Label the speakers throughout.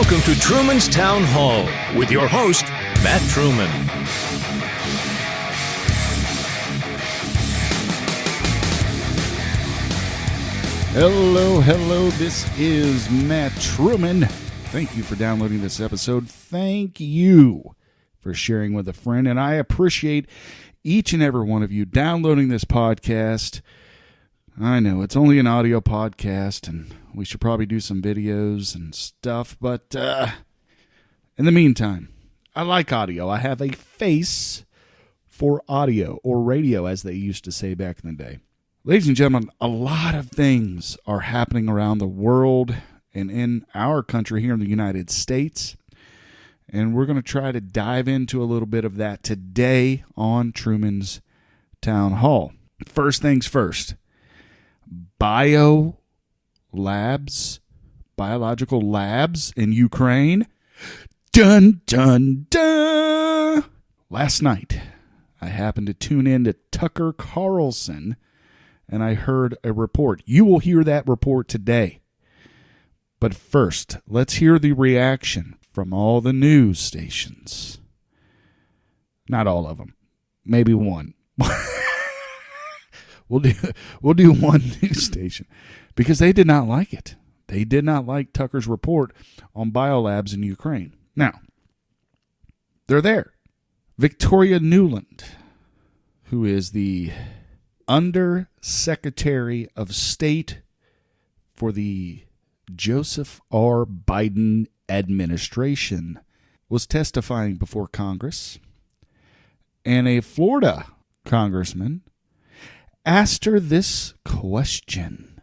Speaker 1: Welcome to Truman's Town Hall with your host, Matt Truman.
Speaker 2: Hello, this is Matt Truman. Thank you for downloading this episode. Thank you for sharing with a friend, and I appreciate each and every one of you downloading this podcast. I know it's only an audio podcast, and we should probably do some videos and stuff, but in the meantime, I like audio. I have a face for audio, or radio, as they used to say back in the day. Ladies and gentlemen, a lot of things are happening around the world and in our country here in the United States, and we're going to try to dive into a little bit of that today on Truman's Town Hall. First things first, biological labs in Ukraine. Dun, dun, dun. Last night, I happened to tune in to Tucker Carlson, and I heard a report. You will hear that report today. But first, let's hear the reaction from all the news stations. Not all of them. Maybe one. We'll do one news station because they did not like it. They did not like Tucker's report on biolabs in Ukraine. Now, they're there. Tori Newman, who is the Under Secretary of State for the Joseph R. Biden administration, was testifying before Congress, and a Florida congressman asked her this question.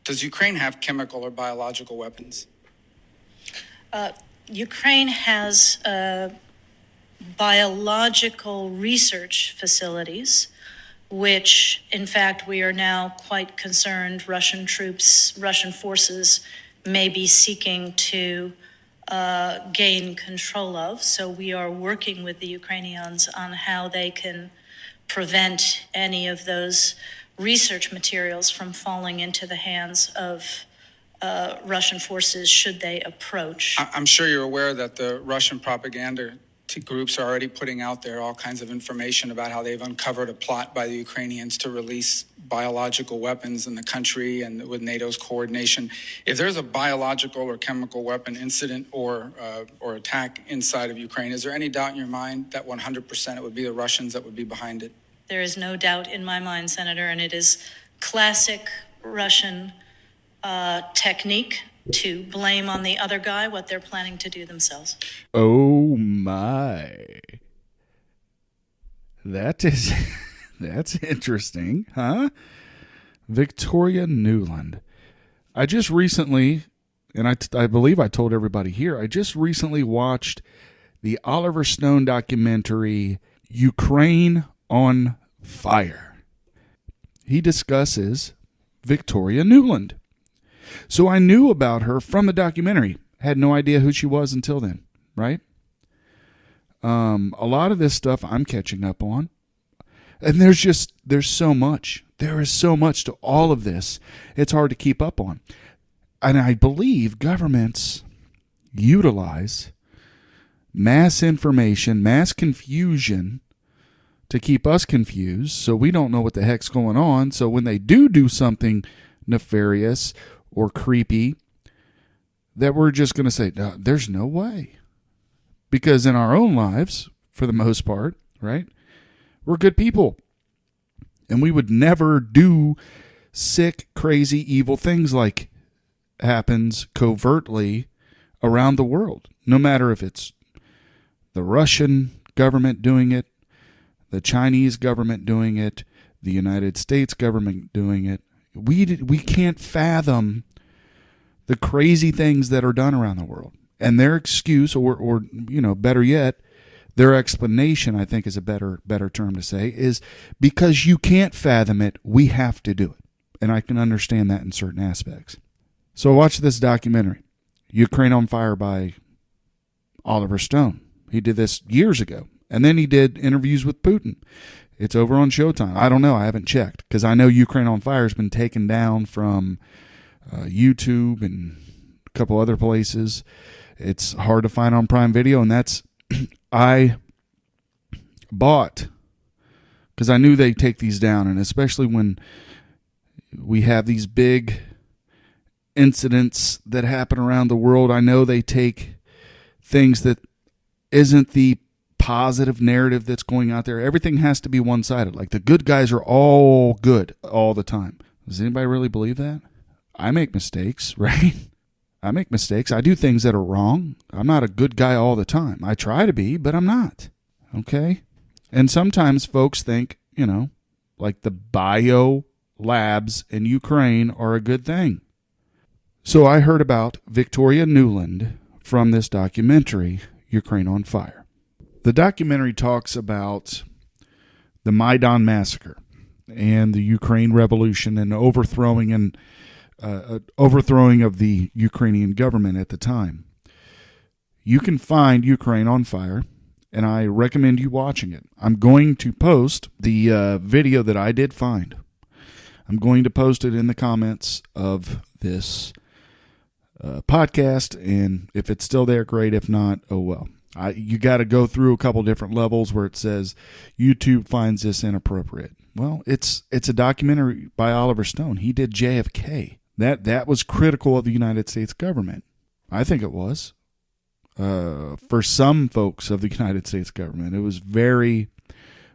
Speaker 3: Does Ukraine have chemical or biological weapons?
Speaker 4: Ukraine has biological research facilities, which, in fact, we are now quite concerned Russian forces may be seeking to gain control of. So we are working with the Ukrainians on how they can prevent any of those research materials from falling into the hands of Russian forces should they approach.
Speaker 3: I'm sure you're aware that the Russian propaganda groups are already putting out there all kinds of information about how they've uncovered a plot by the Ukrainians to release biological weapons in the country and with NATO's coordination. If there's a biological or chemical weapon incident or attack inside of Ukraine, is there any doubt in your mind that 100% it would be the Russians that would be behind it?
Speaker 4: There is no doubt in my mind, Senator, and it is classic Russian technique to blame on the other guy what they're planning to do themselves.
Speaker 2: Oh my. That's interesting, huh? Tori Newman. I just recently, and I believe I told everybody here, I just recently watched the Oliver Stone documentary, Ukraine on Fire. He discusses Tori Newman. So I knew about her from the documentary. Had no idea who she was until then, right? A lot of this stuff I'm catching up on. And there's so much. There is so much to all of this. It's hard to keep up on. And I believe governments utilize mass information, mass confusion to keep us confused, so we don't know what the heck's going on. So when they do something nefarious or creepy, that we're just going to say, no, there's no way. Because in our own lives, for the most part, right, we're good people. And we would never do sick, crazy, evil things like happens covertly around the world. No matter if it's the Russian government doing it, the Chinese government doing it, the United States government doing it. We can't fathom the crazy things that are done around the world. And their excuse, or better yet, their explanation, I think is a better term to say, is because you can't fathom it, we have to do it. And I can understand that in certain aspects. So I watched this documentary, Ukraine on Fire by Oliver Stone. He did this years ago. And then he did interviews with Putin. It's over on Showtime. I don't know. I haven't checked because I know Ukraine on Fire has been taken down from YouTube and a couple other places. It's hard to find on Prime Video, and that's I bought because I knew they'd take these down, and especially when we have these big incidents that happen around the world, I know they take things that isn't the positive narrative that's going out there. Everything has to be one-sided. Like the good guys are all good all the time. Does anybody really believe that? I make mistakes, right? I make mistakes. I do things that are wrong. I'm not a good guy all the time. I try to be, but I'm not. Okay? And sometimes folks think, like the bio labs in Ukraine are a good thing. So I heard about Victoria Nuland from this documentary, Ukraine on Fire. The documentary talks about the Maidan massacre and the Ukraine revolution and overthrowing of the Ukrainian government at the time. You can find Ukraine on Fire, and I recommend you watching it. I'm going to post the video that I did find. I'm going to post it in the comments of this podcast, and if it's still there, great. If not, oh well. You got to go through a couple different levels where it says YouTube finds this inappropriate. Well, it's a documentary by Oliver Stone. He did JFK. That was critical of the United States government. I think it was. For some folks of the United States government, it was very,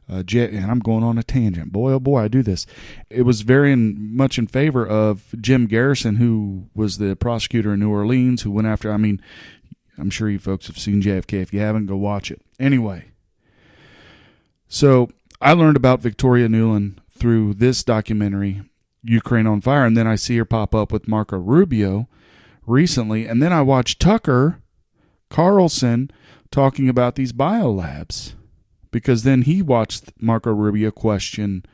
Speaker 2: and I'm going on a tangent. Boy, oh boy, I do this. It was very much in favor of Jim Garrison, who was the prosecutor in New Orleans, who went after, I'm sure you folks have seen JFK. If you haven't, go watch it. Anyway, so I learned about Victoria Nuland through this documentary, Ukraine on Fire, and then I see her pop up with Marco Rubio recently, and then I watched Tucker Carlson talking about these biolabs, because then he watched Marco Rubio question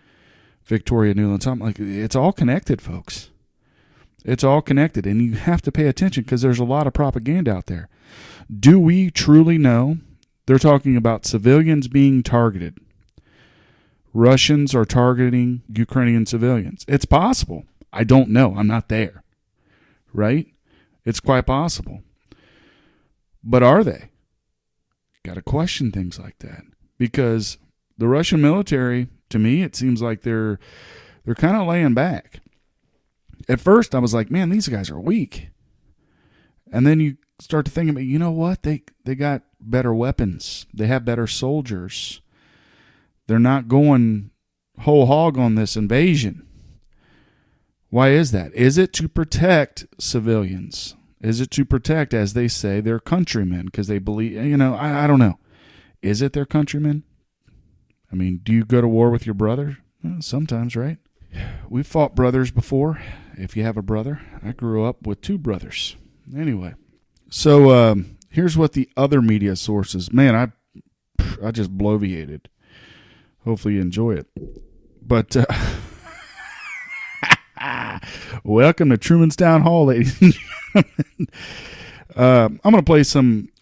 Speaker 2: Victoria Nuland. So I'm like, it's all connected, folks. It's all connected, and you have to pay attention because there's a lot of propaganda out there. Do we truly know? They're talking about civilians being targeted. Russians are targeting Ukrainian civilians. It's possible. I don't know. I'm not there. Right? It's quite possible. But are they? Got to question things like that. Because the Russian military, to me, it seems like they're kind of laying back. At first, I was like, man, these guys are weak. And then you start to think about, you know what? They got better weapons. They have better soldiers. They're not going whole hog on this invasion. Why is that? Is it to protect civilians? Is it to protect, as they say, their countrymen? Because they believe, I don't know. Is it their countrymen? Do you go to war with your brother? Well, sometimes, right? We've fought brothers before. If you have a brother. I grew up with 2 brothers. Anyway, so here's what the other media sources. Man, I just bloviated. Hopefully you enjoy it. But welcome to Truman's Town Hall, ladies and gentlemen. I'm going to play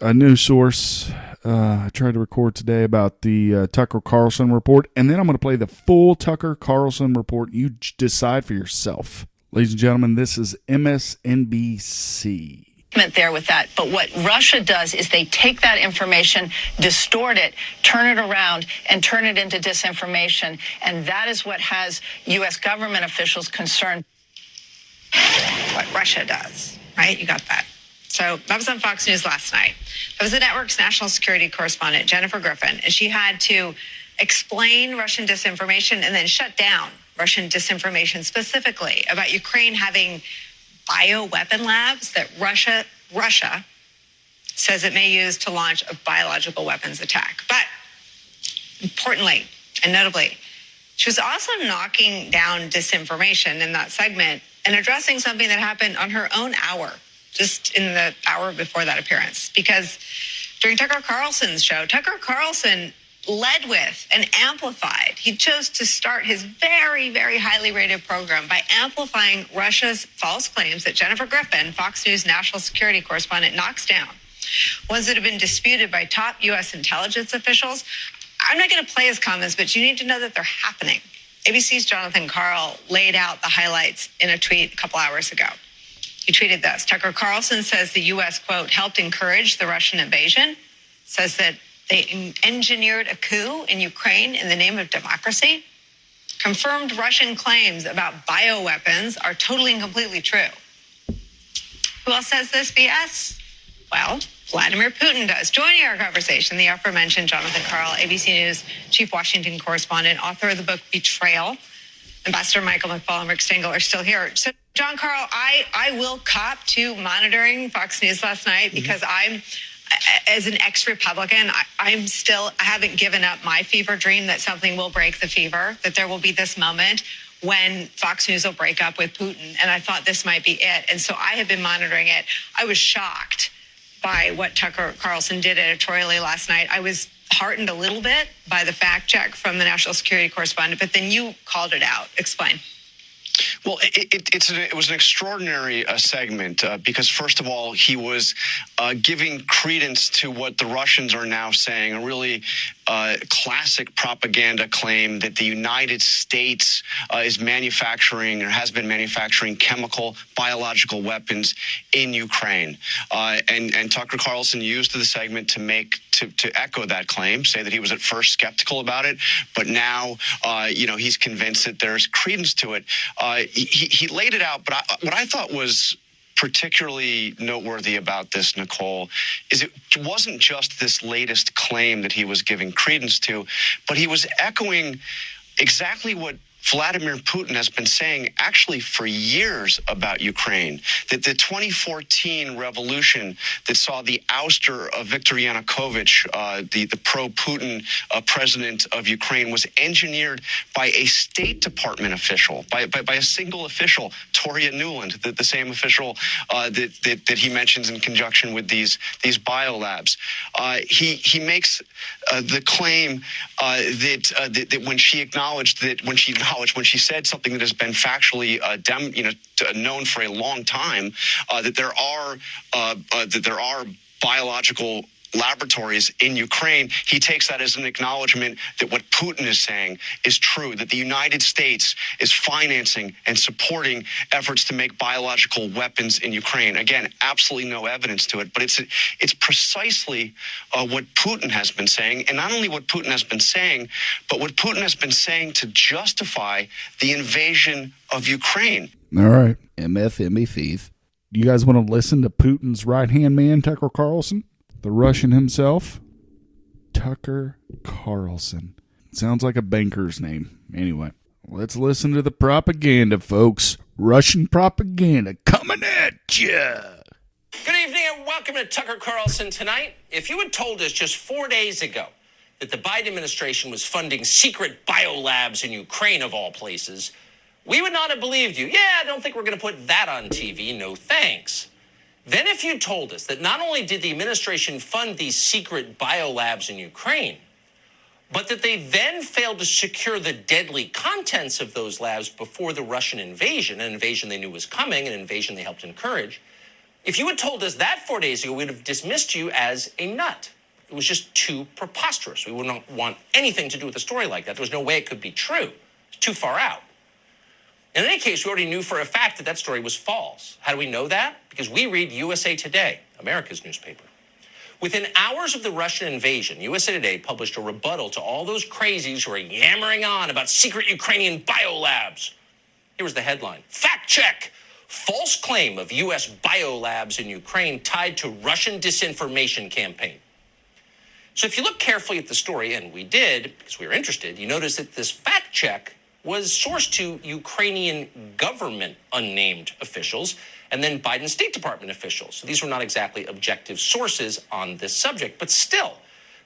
Speaker 2: a news source I tried to record today about the Tucker Carlson report, and then I'm going to play the full Tucker Carlson report. You decide for yourself. Ladies and gentlemen, this is MSNBC.
Speaker 5: There with that. But what Russia does is they take that information, distort it, turn it around, and turn it into disinformation. And that is what has U.S. government officials concerned.
Speaker 6: What Russia does, right? You got that. So that was on Fox News last night. That was the network's national security correspondent, Jennifer Griffin, and she had to explain Russian disinformation and then shut down Russian disinformation specifically about Ukraine having bioweapon labs that Russia says it may use to launch a biological weapons attack. But importantly and notably, she was also knocking down disinformation in that segment and addressing something that happened on her own hour, just in the hour before that appearance. Because during Tucker Carlson's show, Tucker Carlson led with and amplified. He chose to start his very, very highly rated program by amplifying Russia's false claims that Jennifer Griffin, Fox News national security correspondent, knocks down, ones that have been disputed by top U.S. intelligence officials. I'm not going to play his comments, but you need to know that they're happening. ABC's Jonathan Karl laid out the highlights in a tweet a couple hours ago. He tweeted this. Tucker Carlson says the U.S., quote, helped encourage the Russian invasion, says that they engineered a coup in Ukraine in the name of democracy. Confirmed Russian claims about bioweapons are totally and completely true. Who else says this BS? Well, Vladimir Putin does. Joining our conversation, the aforementioned Jonathan Karl, ABC News chief Washington correspondent, author of the book Betrayal. Ambassador Michael McFall and Rick Stengel are still here. So, John Karl, I will cop to monitoring Fox News last night because I'm, as an ex-Republican, I haven't given up my fever dream that something will break the fever, that there will be this moment when Fox News will break up with Putin. And I thought this might be it. And so I have been monitoring it. I was shocked by what Tucker Carlson did editorially last night. I was heartened a little bit by the fact check from the national security correspondent, but then you called it out. Explain.
Speaker 7: Well, it was an extraordinary segment because, first of all, he was giving credence to what the Russians are now saying, a really classic propaganda claim that the United States is manufacturing or has been manufacturing chemical, biological weapons in Ukraine. And Tucker Carlson used the segment to echo that claim, say that he was at first skeptical about it, but now, he's convinced that there's credence to it. He laid it out, but what I thought was particularly noteworthy about this, Nicole, is it wasn't just this latest claim that he was giving credence to, but he was echoing exactly what Vladimir Putin has been saying actually for years about Ukraine, that the 2014 revolution that saw the ouster of Viktor Yanukovych, the pro-Putin president of Ukraine, was engineered by a State Department official, by a single official, Tori Newman, the same official that he mentions in conjunction with these biolabs. He makes the claim that when she said something that has been factually known for a long time, that there are biological laboratories in Ukraine, he takes that as an acknowledgement that what Putin is saying is true, that the United States is financing and supporting efforts to make biological weapons in Ukraine. Again, absolutely no evidence to it, but it's precisely what Putin has been saying, and not only what Putin has been saying, but what Putin has been saying to justify the invasion of Ukraine.
Speaker 2: All right, MFME thief. You guys want to listen to Putin's right-hand man, Tucker Carlson? The Russian himself, Tucker Carlson. Sounds like a banker's name. Anyway, let's listen to the propaganda, folks. Russian propaganda coming at ya.
Speaker 8: Good evening and welcome to Tucker Carlson Tonight. If you had told us just 4 days ago that the Biden administration was funding secret biolabs in Ukraine, of all places, we would not have believed you. Yeah, I don't think we're going to put that on TV. No thanks. Then if you told us that not only did the administration fund these secret biolabs in Ukraine, but that they then failed to secure the deadly contents of those labs before the Russian invasion, an invasion they knew was coming, an invasion they helped encourage, if you had told us that 4 days ago, we would have dismissed you as a nut. It was just too preposterous. We would not want anything to do with a story like that. There was no way it could be true. It's too far out. In any case, we already knew for a fact that that story was false. How do we know that? Because we read USA Today, America's newspaper. Within hours of the Russian invasion, USA Today published a rebuttal to all those crazies who are yammering on about secret Ukrainian biolabs. Here was the headline. Fact check. False claim of U.S. biolabs in Ukraine tied to Russian disinformation campaign. So if you look carefully at the story, and we did, because we were interested, you notice that this fact check was sourced to Ukrainian government unnamed officials and then Biden State Department officials. So these were not exactly objective sources on this subject, but still,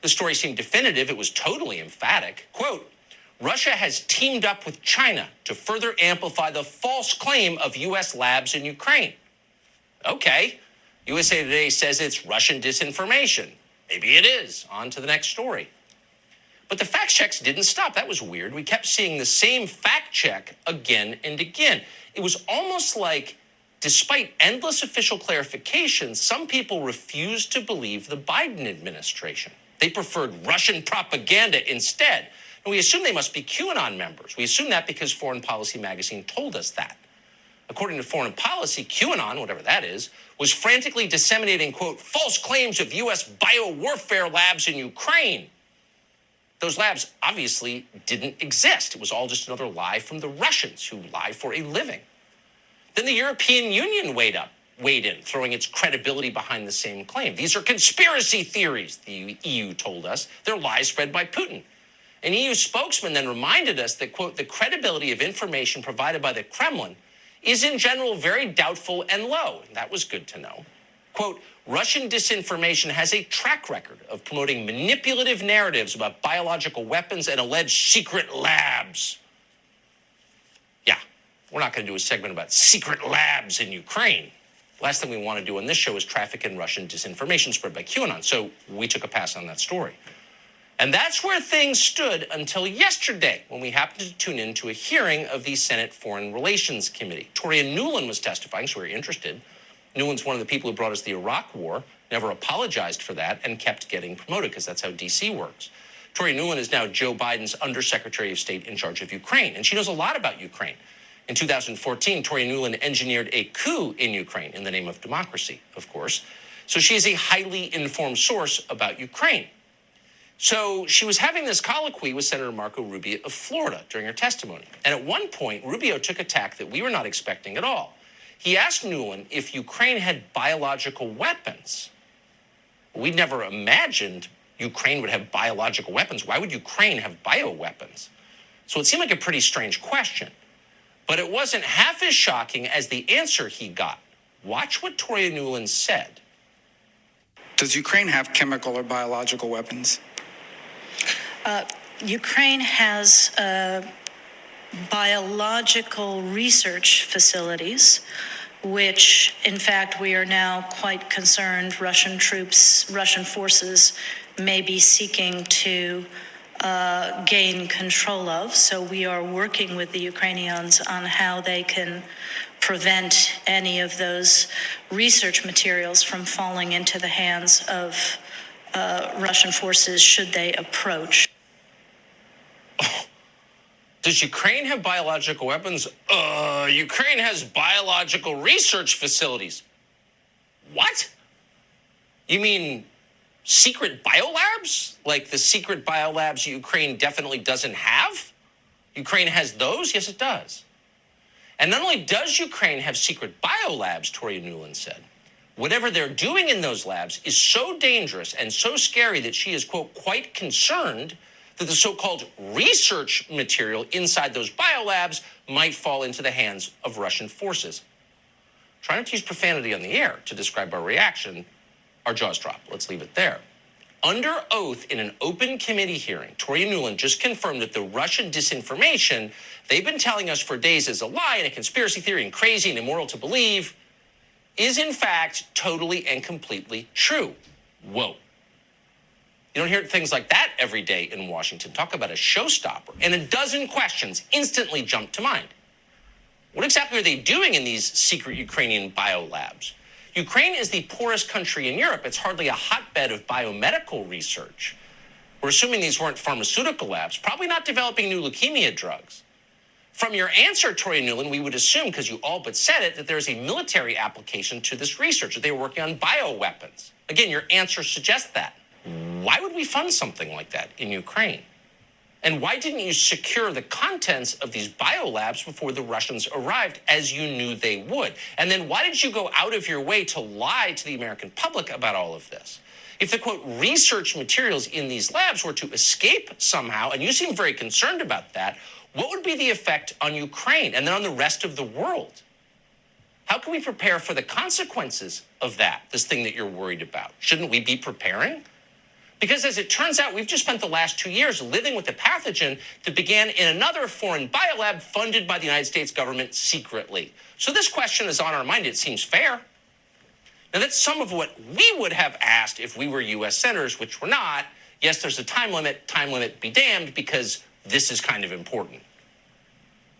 Speaker 8: the story seemed definitive. It was totally emphatic. Quote, Russia has teamed up with China to further amplify the false claim of U.S. labs in Ukraine. Okay, USA Today says it's Russian disinformation. Maybe it is. On to the next story. But the fact checks didn't stop. That was weird. We kept seeing the same fact check again and again. It was almost like, despite endless official clarifications, some people refused to believe the Biden administration. They preferred Russian propaganda instead. And we assume they must be QAnon members. We assume that because Foreign Policy magazine told us that. According to Foreign Policy, QAnon, whatever that is, was frantically disseminating, quote, false claims of U.S. biowarfare labs in Ukraine. Those labs obviously didn't exist. It was all just another lie from the Russians, who lie for a living. Then the European Union weighed in, throwing its credibility behind the same claim. These are conspiracy theories, the EU told us. They're lies spread by Putin. An EU spokesman then reminded us that, quote, the credibility of information provided by the Kremlin is in general very doubtful and low. And that was good to know. Quote, Russian disinformation has a track record of promoting manipulative narratives about biological weapons and alleged secret labs. Yeah, we're not going to do a segment about secret labs in Ukraine. Last thing we want to do on this show is traffic in Russian disinformation spread by QAnon. So we took a pass on that story. And that's where things stood until yesterday, when we happened to tune in to a hearing of the Senate Foreign Relations Committee. Tori Newman was testifying, so we were interested. Newman's one of the people who brought us the Iraq War, never apologized for that, and kept getting promoted, because that's how D.C. works. Tori Newman is now Joe Biden's Undersecretary of State in charge of Ukraine, and she knows a lot about Ukraine. In 2014, Tori Newman engineered a coup in Ukraine in the name of democracy, of course. So she is a highly informed source about Ukraine. So she was having this colloquy with Senator Marco Rubio of Florida during her testimony. And at one point, Rubio took a tack that we were not expecting at all. He asked Newman if Ukraine had biological weapons. We'd never imagined Ukraine would have biological weapons. Why would Ukraine have bioweapons? So it seemed like a pretty strange question. But it wasn't half as shocking as the answer he got. Watch what Tori Newman said.
Speaker 3: Does Ukraine have chemical or biological weapons?
Speaker 4: Ukraine has biological research facilities, which, in fact, we are now quite concerned Russian forces may be seeking to gain control of. So we are working with the Ukrainians on how they can prevent any of those research materials from falling into the hands of Russian forces should they approach.
Speaker 8: Does Ukraine have biological weapons? Ukraine has biological research facilities. What? You mean secret biolabs? Like the secret biolabs Ukraine definitely doesn't have? Ukraine has those? Yes, it does. And not only does Ukraine have secret biolabs, Tori Newman said, whatever they're doing in those labs is so dangerous and so scary that she is, quote, quite concerned that the so-called research material inside those biolabs might fall into the hands of Russian forces. Trying not to use profanity on the air to describe our reaction, our jaws drop. Let's leave it there. Under oath in an open committee hearing, Tori Newman just confirmed that the Russian disinformation they've been telling us for days is a lie and a conspiracy theory and crazy and immoral to believe is in fact totally and completely true. Whoa. You don't hear things like that every day in Washington. Talk about a showstopper. And a dozen questions instantly jump to mind. What exactly are they doing in these secret Ukrainian biolabs? Ukraine is the poorest country in Europe. It's hardly a hotbed of biomedical research. We're assuming these weren't pharmaceutical labs, probably not developing new leukemia drugs. From your answer, Tori Newman, we would assume, because you all but said it, that there's a military application to this research, that they were working on bioweapons. Again, your answer suggests that. Why would we fund something like that in Ukraine? And why didn't you secure the contents of these biolabs before the Russians arrived, as you knew they would? And then why did you go out of your way to lie to the American public about all of this? If the, quote, research materials in these labs were to escape somehow, and you seem very concerned about that, what would be the effect on Ukraine and then on the rest of the world? How can we prepare for the consequences of that, this thing that you're worried about? Shouldn't we be preparing? Because as it turns out, we've just spent the last 2 years living with a pathogen that began in another foreign biolab funded by the United States government secretly. So this question is on our mind. It seems fair. Now, that's some of what we would have asked if we were U.S. senators, which we're not. Yes, there's a time limit be damned, because this is kind of important.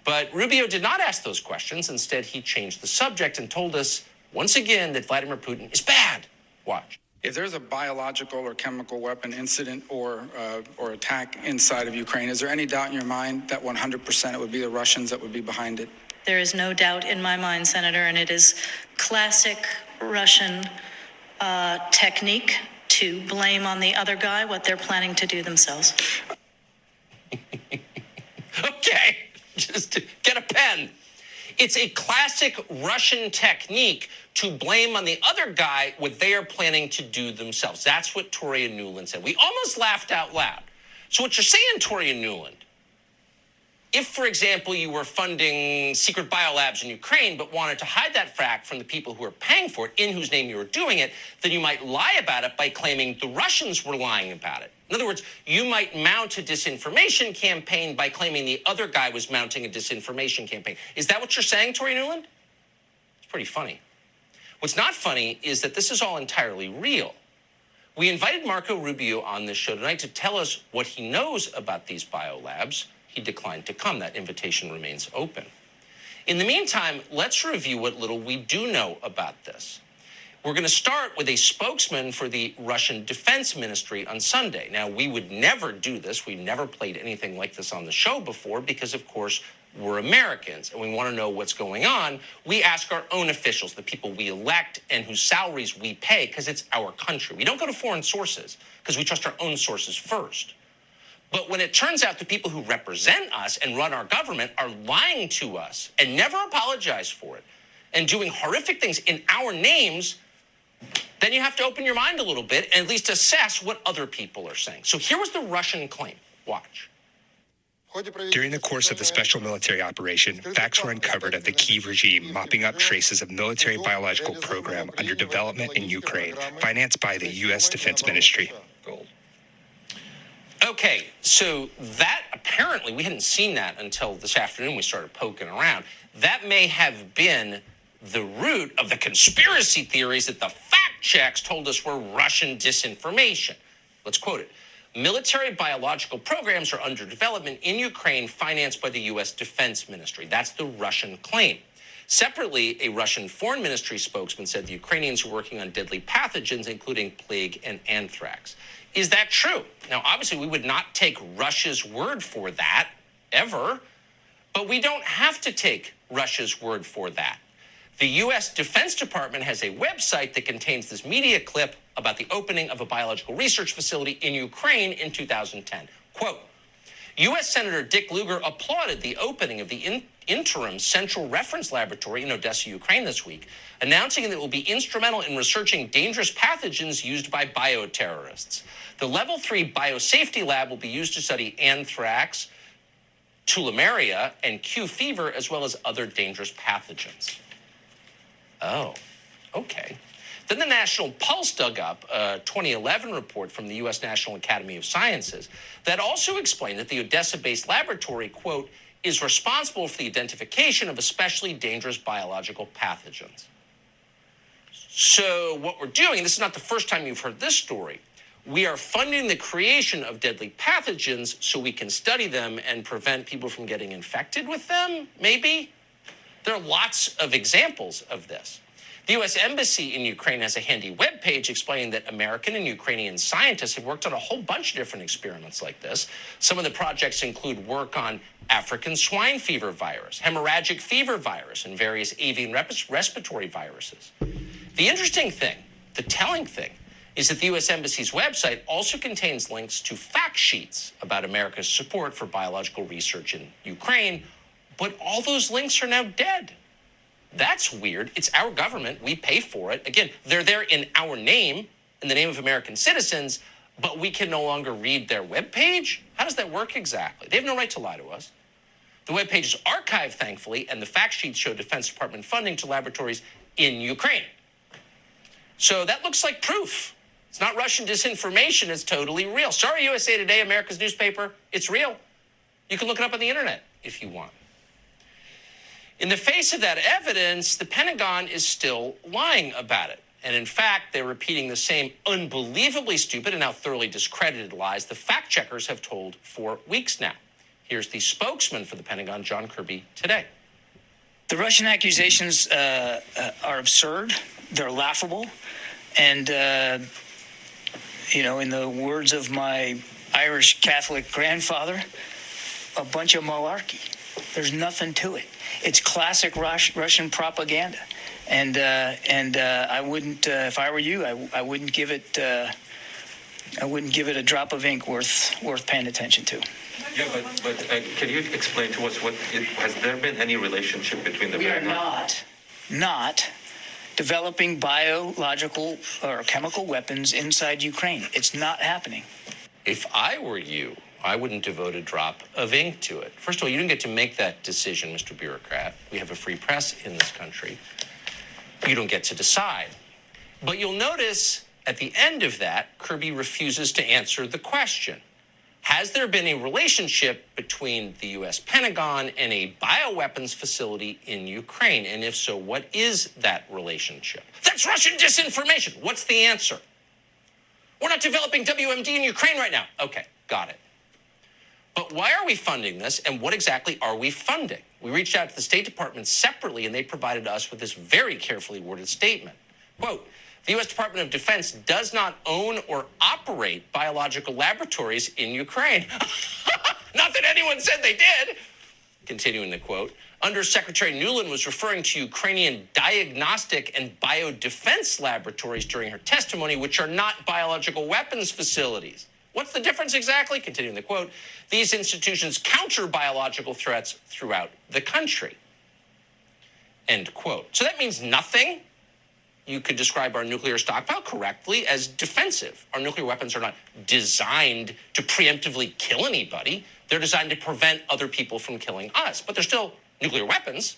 Speaker 8: But Rubio did not ask those questions. Instead, he changed the subject and told us, once again, that Vladimir Putin is bad. Watch.
Speaker 3: If there's a biological or chemical weapon incident or attack inside of Ukraine, is there any doubt in your mind that 100% it would be the Russians that would be behind it?
Speaker 4: There is no doubt in my mind, Senator, and it is classic Russian technique to blame on the other guy what they're planning to do themselves.
Speaker 8: Okay, just get a pen. It's a classic Russian technique to blame on the other guy what they are planning to do themselves. That's what Tori Newman said. We almost laughed out loud. So what you're saying, Tori Newman, if, for example, you were funding secret biolabs in Ukraine but wanted to hide that fact from the people who are paying for it, in whose name you were doing it, then you might lie about it by claiming the Russians were lying about it. In other words, you might mount a disinformation campaign by claiming the other guy was mounting a disinformation campaign. Is that what you're saying, Tori Newland? It's pretty funny. What's not funny is that this is all entirely real. We invited Marco Rubio on this show tonight to tell us what he knows about these biolabs. He declined to come. That invitation remains open. In the meantime, let's review what little we do know about this. We're going to start with a spokesman for the Russian Defense Ministry on Sunday. Now, we would never do this. We've never played anything like this on the show before because, of course, we're Americans and we want to know what's going on. We ask our own officials, the people we elect and whose salaries we pay, because it's our country. We don't go to foreign sources because we trust our own sources first. But when it turns out the people who represent us and run our government are lying to us and never apologize for it and doing horrific things in our names, then you have to open your mind a little bit and at least assess what other people are saying. So here was the Russian claim. Watch.
Speaker 9: During the course of the special military operation, facts were uncovered of the Kyiv regime mopping up traces of military biological program under development in Ukraine, financed by the U.S. Defense Ministry.
Speaker 8: Okay, so that apparently, we hadn't seen that until this afternoon we started poking around. That may have been the root of the conspiracy theories that the fact checks told us were Russian disinformation. Let's quote it. Military biological programs are under development in Ukraine, financed by the U.S. Defense Ministry. That's the Russian claim. Separately, a Russian foreign ministry spokesman said the Ukrainians are working on deadly pathogens, including plague and anthrax. Is that true? Now, obviously, we would not take Russia's word for that, ever. But we don't have to take Russia's word for that. The U.S. Defense Department has a website that contains this media clip about the opening of a biological research facility in Ukraine in 2010. Quote, U.S. Senator Dick Lugar applauded the opening of the interim Central Reference Laboratory in Odessa, Ukraine this week, announcing that it will be instrumental in researching dangerous pathogens used by bioterrorists. The Level 3 Biosafety Lab will be used to study anthrax, tularemia, and Q fever, as well as other dangerous pathogens. Oh, okay. Then the National Pulse dug up a 2011 report from the U.S. National Academy of Sciences that also explained that the Odessa-based laboratory, quote, is responsible for the identification of especially dangerous biological pathogens. So what we're doing, this is not the first time you've heard this story, we are funding the creation of deadly pathogens so we can study them and prevent people from getting infected with them, maybe? There are lots of examples of this. The U.S. Embassy in Ukraine has a handy webpage explaining that American and Ukrainian scientists have worked on a whole bunch of different experiments like this. Some of the projects include work on African swine fever virus, hemorrhagic fever virus, and various avian respiratory viruses. The interesting thing, the telling thing, is that the U.S. Embassy's website also contains links to fact sheets about America's support for biological research in Ukraine, but all those links are now dead. That's weird. It's our government. We pay for it. Again, they're there in our name, in the name of American citizens, but we can no longer read their webpage? How does that work exactly? They have no right to lie to us. The webpage is archived, thankfully, and the fact sheets show Defense Department funding to laboratories in Ukraine. So that looks like proof. It's not Russian disinformation. It's totally real. Sorry, USA Today, America's newspaper. It's real. You can look it up on the internet if you want. In the face of that evidence, the Pentagon is still lying about it. And in fact, they're repeating the same unbelievably stupid and now thoroughly discredited lies the fact checkers have told for weeks now. Here's the spokesman for the Pentagon, John Kirby, today.
Speaker 10: The Russian accusations are absurd. They're laughable. And, in the words of my Irish Catholic grandfather, a bunch of malarkey. There's nothing to it. It's classic Russian propaganda, and I wouldn't, if I were you, I wouldn't give it. I wouldn't give it a drop of ink worth paying attention to.
Speaker 11: Yeah, but can you explain to us has there been any relationship between the?
Speaker 10: We are not developing biological or chemical weapons inside Ukraine. It's not happening.
Speaker 8: If I were you, I wouldn't devote a drop of ink to it. First of all, you don't get to make that decision, Mr. Bureaucrat. We have a free press in this country. You don't get to decide. But you'll notice at the end of that, Kirby refuses to answer the question. Has there been a relationship between the U.S. Pentagon and a bioweapons facility in Ukraine? And if so, what is that relationship? That's Russian disinformation. What's the answer? We're not developing WMD in Ukraine right now. Okay, got it. But why are we funding this, and what exactly are we funding? We reached out to the State Department separately, and they provided us with this very carefully worded statement. Quote, the U.S. Department of Defense does not own or operate biological laboratories in Ukraine. Not that anyone said they did. Continuing the quote, Under Secretary Nuland was referring to Ukrainian diagnostic and biodefense laboratories during her testimony, which are not biological weapons facilities. What's the difference exactly? Continuing the quote, these institutions counter biological threats throughout the country. End quote. So that means nothing. You could describe our nuclear stockpile correctly as defensive. Our nuclear weapons are not designed to preemptively kill anybody. They're designed to prevent other people from killing us. But they're still nuclear weapons.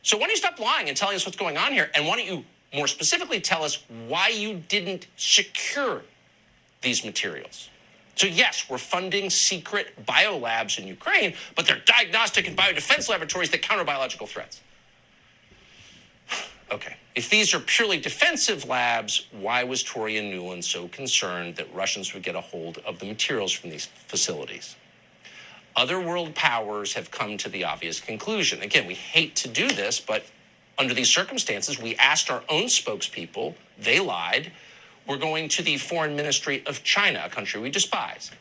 Speaker 8: So why don't you stop lying and telling us what's going on here? And why don't you more specifically tell us why you didn't secure these materials? So yes, we're funding secret biolabs in Ukraine, but they're diagnostic and biodefense laboratories that counter biological threats. Okay. If these are purely defensive labs, why was Tori Newman so concerned that Russians would get a hold of the materials from these facilities? Other world powers have come to the obvious conclusion. Again, we hate to do this, but under these circumstances, we asked our own spokespeople. They lied. We're going to the Foreign Ministry of China, a country we despise.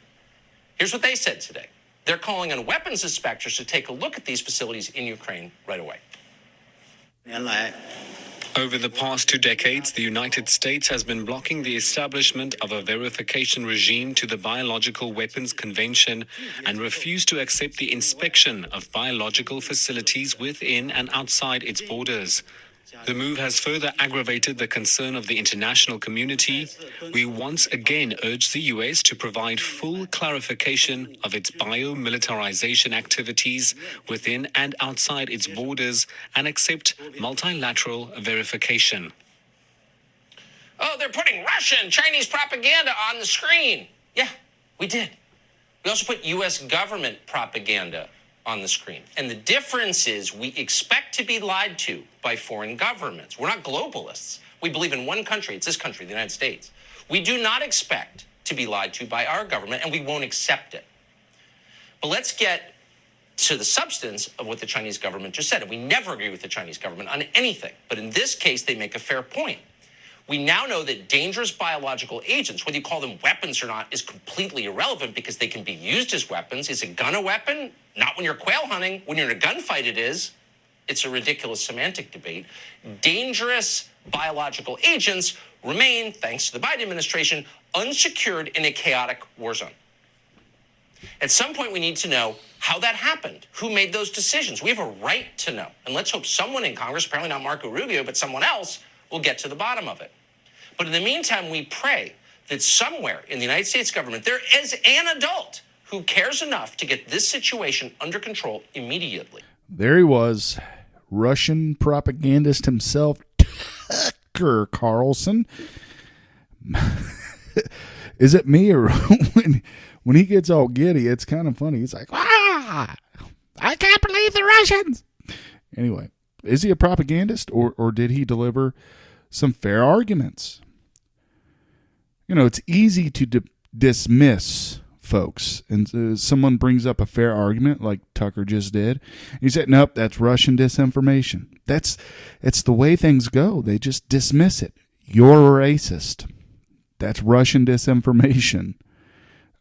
Speaker 8: Here's what they said today. They're calling on weapons inspectors to take a look at these facilities in Ukraine right away.
Speaker 12: Over the past 2 decades, the United States has been blocking the establishment of a verification regime to the Biological Weapons Convention and refused to accept the inspection of biological facilities within and outside its borders. The move has further aggravated the concern of the international community. We once again urge the U.S. to provide full clarification of its biomilitarization activities within and outside its borders and accept multilateral verification.
Speaker 8: Oh, they're putting Russian, Chinese propaganda on the screen. Yeah, we did. We also put U.S. government propaganda on the screen. And the difference is we expect to be lied to by foreign governments. We're not globalists. We believe in one country. It's this country, the United States. We do not expect to be lied to by our government, and we won't accept it. But let's get to the substance of what the Chinese government just said. And we never agree with the Chinese government on anything. But in this case, they make a fair point. We now know that dangerous biological agents, whether you call them weapons or not, is completely irrelevant because they can be used as weapons. Is a gun a weapon? Not when you're quail hunting. When you're in a gunfight, it is. It's a ridiculous semantic debate. Dangerous biological agents remain, thanks to the Biden administration, unsecured in a chaotic war zone. At some point, we need to know how that happened. Who made those decisions? We have a right to know. And let's hope someone in Congress, apparently not Marco Rubio, but someone else, will get to the bottom of it. But in the meantime, we pray that somewhere in the United States government, there is an adult who cares enough to get this situation under control immediately.
Speaker 2: There he was, Russian propagandist himself, Tucker Carlson. Is it me, or when he gets all giddy, it's kind of funny. He's like, I can't believe the Russians. Anyway, is he a propagandist, or did he deliver some fair arguments? You know, it's easy to dismiss folks, and someone brings up a fair argument like Tucker just did. He said, nope, that's Russian disinformation. It's the way things go. They just dismiss it. You're a racist. That's Russian disinformation.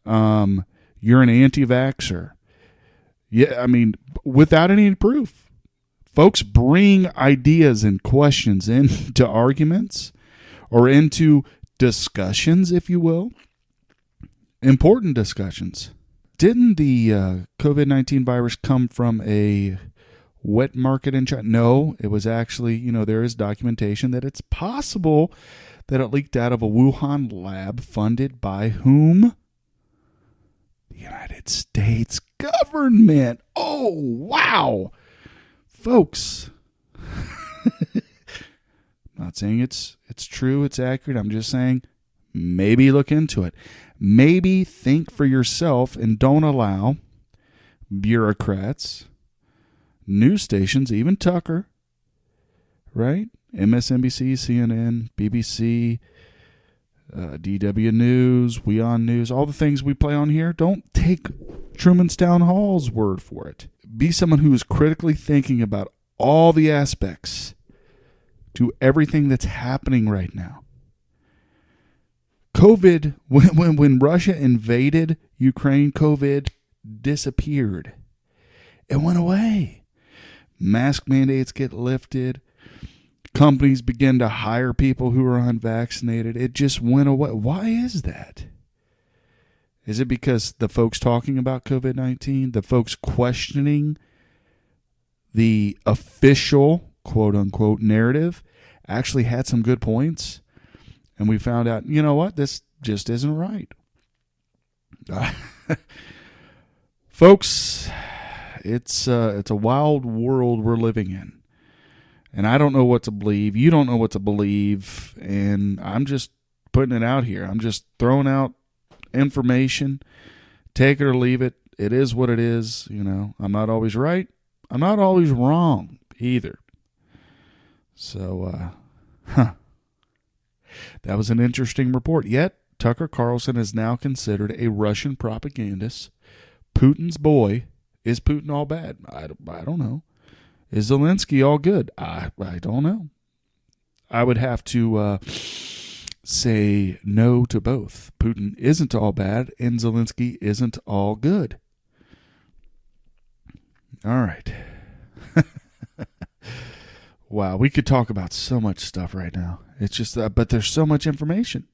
Speaker 2: You're an anti-vaxxer. Yeah, I mean, without any proof. Folks bring ideas and questions into arguments or into discussions, if you will. Important discussions. Didn't the COVID-19 virus come from a wet market in China? No, it was actually, there is documentation that it's possible that it leaked out of a Wuhan lab funded by whom? The United States government. Oh, wow. Folks, I'm not saying it's true, it's accurate. I'm just saying maybe look into it. Maybe think for yourself and don't allow bureaucrats, news stations, even Tucker, right? MSNBC, CNN, BBC, DW News, We On News, all the things we play on here. Don't take Truman's Town Hall's word for it. Be someone who is critically thinking about all the aspects to everything that's happening right now. COVID, when Russia invaded Ukraine, COVID disappeared. It went away. Mask mandates get lifted. Companies begin to hire people who are unvaccinated. It just went away. Why is that? Is it because the folks talking about COVID-19, the folks questioning the official, quote-unquote, narrative actually had some good points? And we found out, you know what, this just isn't right. Folks, it's a wild world we're living in. And I don't know what to believe. You don't know what to believe. And I'm just putting it out here. I'm just throwing out information. Take it or leave it. It is what it is. I'm not always right. I'm not always wrong either. So, that was an interesting report. Yet, Tucker Carlson is now considered a Russian propagandist. Putin's boy. Is Putin all bad? I don't know. Is Zelensky all good? I don't know. I would have to say no to both. Putin isn't all bad, and Zelensky isn't all good. All right. Wow, we could talk about so much stuff right now. It's just but there's so much information.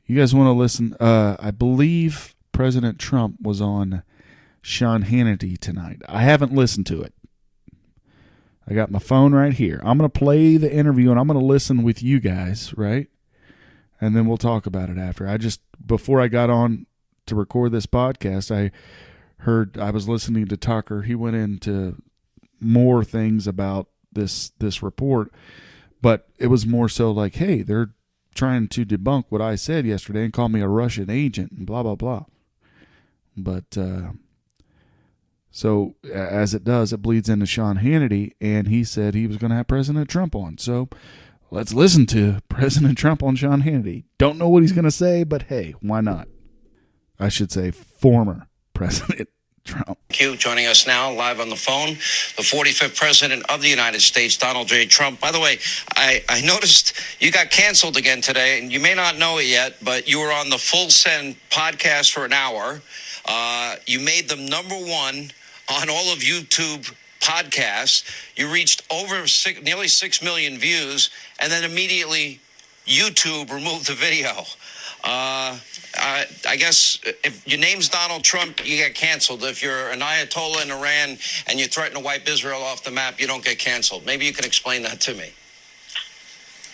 Speaker 2: You guys want to listen? I believe President Trump was on Sean Hannity tonight. I haven't listened to it. I got my phone right here. I'm going to play the interview, and I'm going to listen with you guys, right? And then we'll talk about it after. Before I got on to record this podcast, I was listening to Tucker. He went into more things about this report, but it was more so like, hey, they're trying to debunk what I said yesterday and call me a Russian agent and blah, blah, blah. But so as it does, it bleeds into Sean Hannity, and he said he was going to have President Trump on. So let's listen to President Trump on Sean Hannity. Don't know what he's going to say, but hey, why not? I should say former President Trump.
Speaker 8: Thank you. Joining us now live on the phone, the 45th President of the United States, Donald J. Trump. By the way, I noticed you got canceled again today, and you may not know it yet, but you were on the Full Send podcast for an hour. You made them number one on all of YouTube podcasts. You reached nearly 6 million views, and then immediately YouTube removed the video. I guess if your name's Donald Trump, you get canceled. If you're an Ayatollah in Iran and you threaten to wipe Israel off the map, you don't get canceled. Maybe you can explain that to me.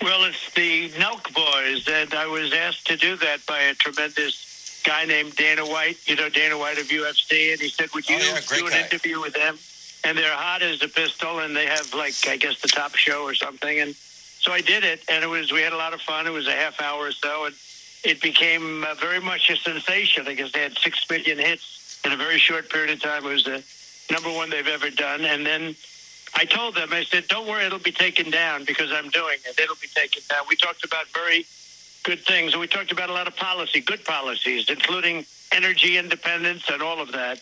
Speaker 13: Well, it's the Nelk Boys, and I was asked to do that by a tremendous guy named Dana White, Dana White of UFC, and he said, would you do an interview with them? And they're hot as a pistol, and they have, the top show or something. And so I did it, and we had a lot of fun. It was a half hour or so, and it became very much a sensation. I guess they had 6 million hits in a very short period of time. It was the number one they've ever done. And then I told them, I said, don't worry, it'll be taken down because I'm doing it. It'll be taken down. We talked about very good things. And we talked about a lot of good policies, including energy independence and all of that.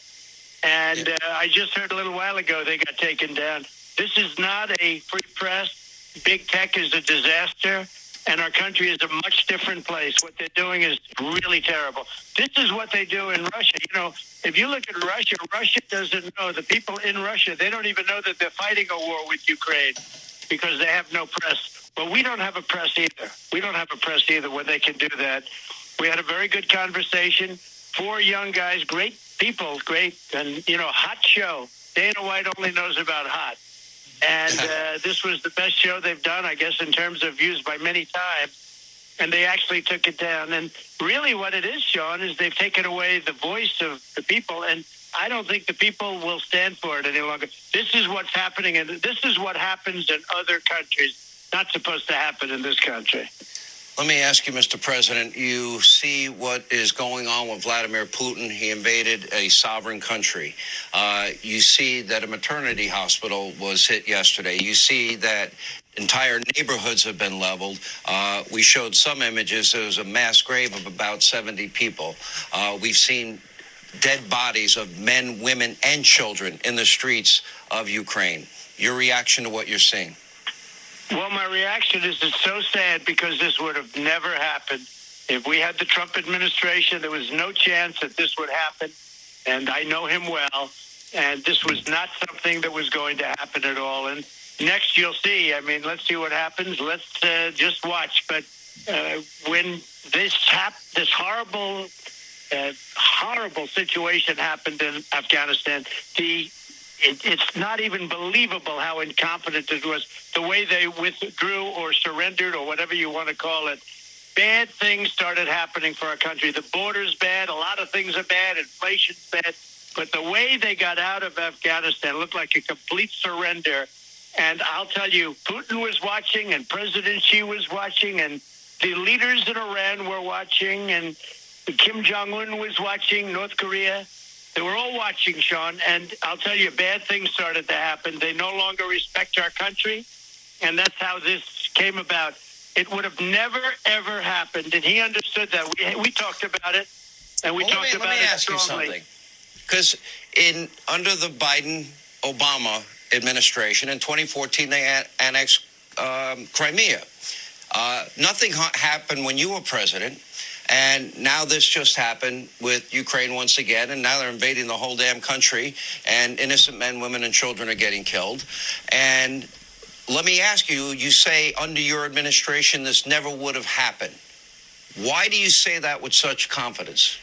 Speaker 13: And I just heard a little while ago they got taken down. This is not a free press. Big tech is a disaster. and our country is a much different place. What they're doing is really terrible. This is what they do in Russia. You know, if you look at Russia, Russia doesn't know. The people in Russia, they don't even know that they're fighting a war with Ukraine because they have no press. But we don't have a press either. We don't have a press either where they can do that. We had a very good conversation. 4 young guys, great people, great, and, you know, hot show. Dana White only knows about hot. And this was the best show they've done, I guess, in terms of views by many times. And they actually took it down. And really what it is, Sean, is they've taken away the voice of the people. And I don't think the people will stand for it any longer. This is what's happening, and this is what happens in other countries. Not supposed to happen in this country.
Speaker 14: Let me ask you, Mr. President, you see what is going on with Vladimir Putin. He invaded a sovereign country. You see that a maternity hospital was hit yesterday. You see that entire neighborhoods have been leveled. We showed some images. There was a mass grave of about 70 people. We've seen dead bodies of men, women, and children in the streets of Ukraine. Your reaction to what you're seeing?
Speaker 13: Well, my reaction is it's so sad because this would have never happened. If we had the Trump administration, there was no chance that this would happen. And I know him well. And this was not something that was going to happen at all. And next you'll see. I mean, let's see what happens. Let's just watch. But when this horrible situation happened in Afghanistan, it's not even believable how incompetent it was. The way they withdrew or surrendered or whatever you want to call it. Bad things started happening for our country. The border's bad. A lot of things are bad. Inflation's bad. But the way they got out of Afghanistan looked like a complete surrender. And I'll tell you, Putin was watching and President Xi was watching and the leaders in Iran were watching and Kim Jong-un was watching, North Korea. They were all watching, Sean, and I'll tell you, bad things started to happen. They no longer respect our country, and that's how this came about. It would have never, ever happened, and he understood that. We talked about it, and we talked about it strongly.
Speaker 14: Let me ask you something, because under the Biden-Obama administration in 2014, they annexed Crimea. Nothing happened when you were president. And now this just happened with Ukraine once again, and now they're invading the whole damn country, and innocent men, women, and children are getting killed. And let me ask you, you say under your administration this never would have happened. Why do you say that with such confidence?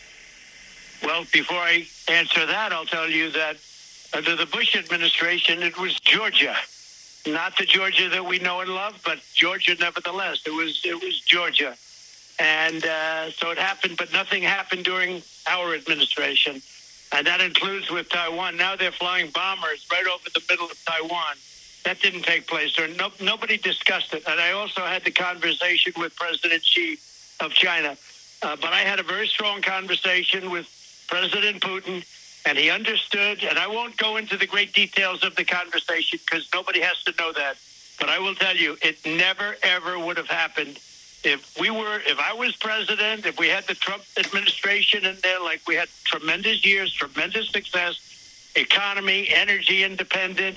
Speaker 13: Well, before I answer that, I'll tell you that under the Bush administration, it was Georgia. Not the Georgia that we know and love, but Georgia nevertheless. It was Georgia. And so it happened, but nothing happened during our administration. And that includes with Taiwan. Now they're flying bombers right over the middle of Taiwan. That didn't take place. Nobody discussed it. And I also had the conversation with President Xi of China. But I had a very strong conversation with President Putin, and he understood. And I won't go into the great details of the conversation because nobody has to know that. But I will tell you, it never, ever would have happened. If I was president, if we had the Trump administration in there, like we had tremendous years, tremendous success, economy, energy independent,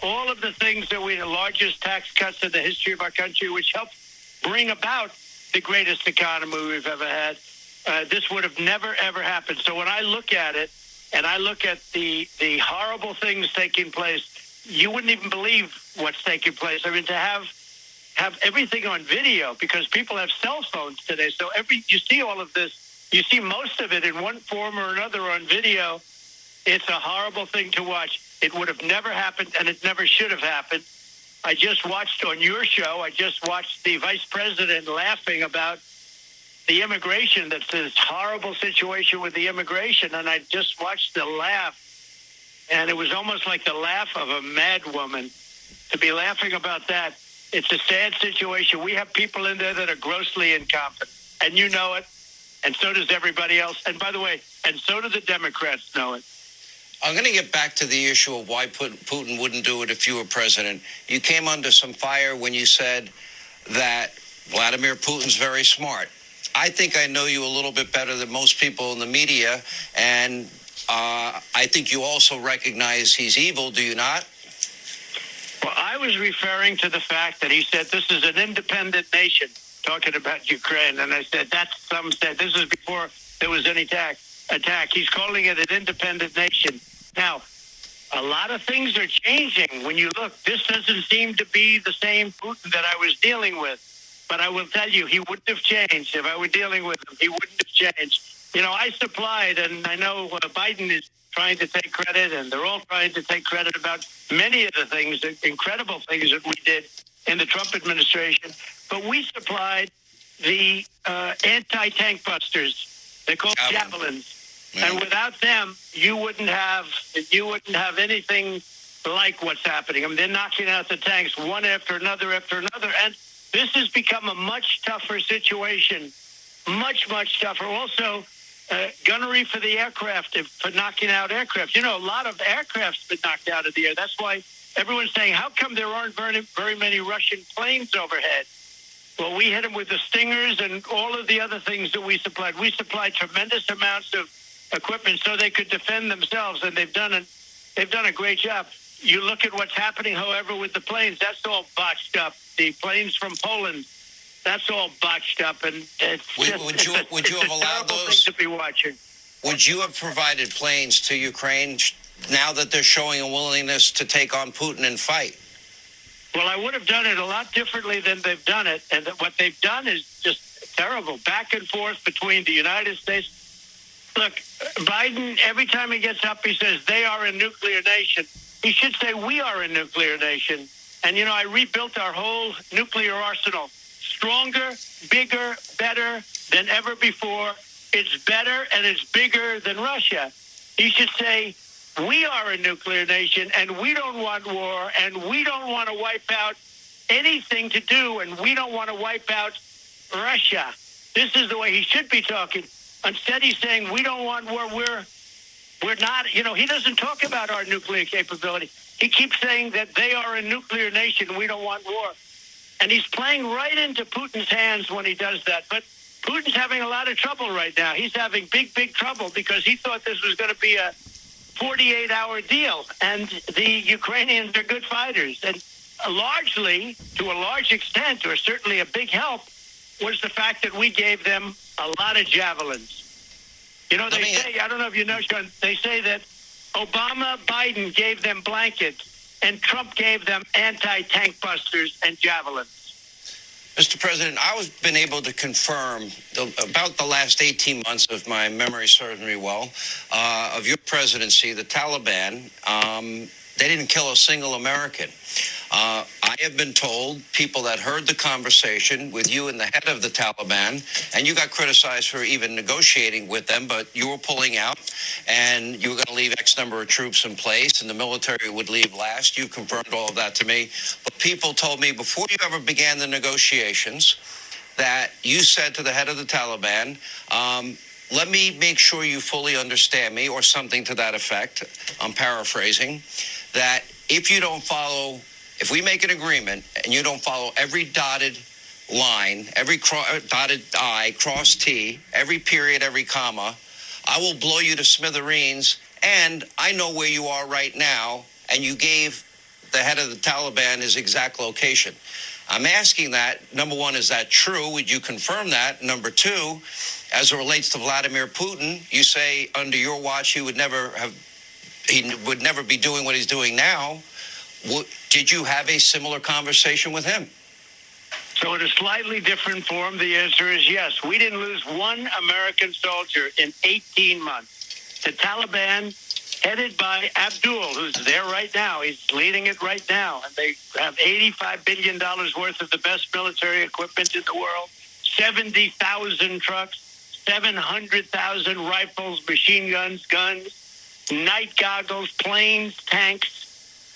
Speaker 13: all of the things that the largest tax cuts in the history of our country, which helped bring about the greatest economy we've ever had, this would have never, ever happened. So when I look at it and I look at the horrible things taking place, you wouldn't even believe what's taking place. I mean, to have everything on video because people have cell phones today. So you see all of this, you see most of it in one form or another on video. It's a horrible thing to watch. It would have never happened, and it never should have happened. I just watched on your show, the vice president laughing about the immigration. That's this horrible situation with the immigration, and I just watched the laugh, and it was almost like the laugh of a mad woman to be laughing about that. It's a sad situation. We have people in there that are grossly incompetent, and you know it, and so does everybody else. And by the way, and so do the Democrats know it.
Speaker 14: I'm going to get back to the issue of why Putin wouldn't do it if you were president. You came under some fire when you said that Vladimir Putin's very smart. I think I know you a little bit better than most people in the media, and I think you also recognize he's evil, do you not?
Speaker 13: Well, I I was referring to the fact that he said this is an independent nation, talking about Ukraine. And I said, some said this is before there was any attack. He's calling it an independent nation. Now, a lot of things are changing. When you look, this doesn't seem to be the same Putin that I was dealing with. But I will tell you, he wouldn't have changed. If I were dealing with him, he wouldn't have changed. You know, I supplied, and I know Biden is trying to take credit, and they're all trying to take credit about many of the things, the incredible things that we did in the Trump administration. But we supplied the anti-tank busters. They're called javelins. Yeah. And without them, you wouldn't have anything like what's happening. I mean, they're knocking out the tanks one after another. And this has become a much tougher situation, much, much tougher. Also, gunnery for the aircraft, for knocking out aircraft. You know, a lot of aircraft's been knocked out of the air. That's why everyone's saying, how come there aren't very many Russian planes overhead? Well, we hit them with the Stingers and all of the other things that we supplied. We supplied tremendous amounts of equipment so they could defend themselves, and they've done a great job. You look at what's happening, however, with the planes. That's all botched up. The planes from Poland, that's all botched up, and would you have allowed those to be watching?
Speaker 14: Would you have provided planes to Ukraine now that they're showing a willingness to take on Putin and fight?
Speaker 13: Well, I would have done it a lot differently than they've done it, and what they've done is just terrible. Back and forth between the United States. Look, Biden, every time he gets up, he says they are a nuclear nation. He should say we are a nuclear nation. And, you know, I rebuilt our whole nuclear arsenal. Stronger, bigger, better than ever before. It's better and it's bigger than Russia. He should say we are a nuclear nation and we don't want war and we don't want to wipe out anything to do and we don't want to wipe out Russia. This is the way he should be talking. Instead, he's saying we don't want war. We're not. You know, he doesn't talk about our nuclear capability. He keeps saying that they are a nuclear nation. We don't want war. And he's playing right into Putin's hands when he does that. But Putin's having a lot of trouble right now. He's having big, big trouble because he thought this was going to be a 48-hour deal. And the Ukrainians are good fighters. And largely, to a large extent, or certainly a big help, was the fact that we gave them a lot of javelins. You know, they say, I don't know if you know, Sean, they say that Obama, Biden gave them blankets and Trump gave them anti-tank busters and javelins.
Speaker 14: Mr. President, I've been able to confirm about the last 18 months, if my memory serves me well, of your presidency, the Taliban, they didn't kill a single American. I have been told, people that heard the conversation with you and the head of the Taliban, and you got criticized for even negotiating with them, but you were pulling out, and you were going to leave X number of troops in place, and the military would leave last. You confirmed all of that to me. But people told me before you ever began the negotiations that you said to the head of the Taliban, let me make sure you fully understand me, or something to that effect. I'm paraphrasing. That if we make an agreement and you don't follow every dotted line, every dotted I, cross T, every period, every comma, I will blow you to smithereens. And I know where you are right now. And you gave the head of the Taliban his exact location. I'm asking that, number one, is that true? Would you confirm that? Number two, as it relates to Vladimir Putin, you say under your watch he would never be doing what he's doing now. Did you have a similar conversation with him?
Speaker 13: So in a slightly different form, the answer is yes. We didn't lose one American soldier in 18 months. The Taliban, headed by Abdul, who's there right now, he's leading it right now, and they have $85 billion worth of the best military equipment in the world, 70,000 trucks, 700,000 rifles, machine guns, night goggles, planes, tanks.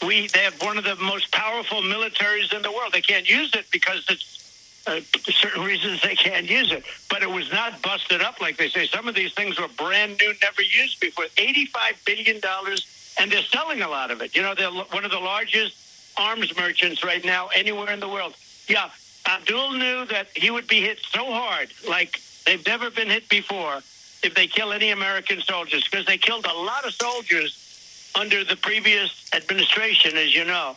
Speaker 13: They have one of the most powerful militaries in the world. They can't use it because it's certain reasons they can't use it. But it was not busted up like they say. Some of these things were brand new, never used before. $85 billion, and they're selling a lot of it. You know, they're one of the largest arms merchants right now anywhere in the world. Yeah, Abdul knew that he would be hit so hard, like they've never been hit before, if they kill any American soldiers, because they killed a lot of soldiers under the previous administration, as you know.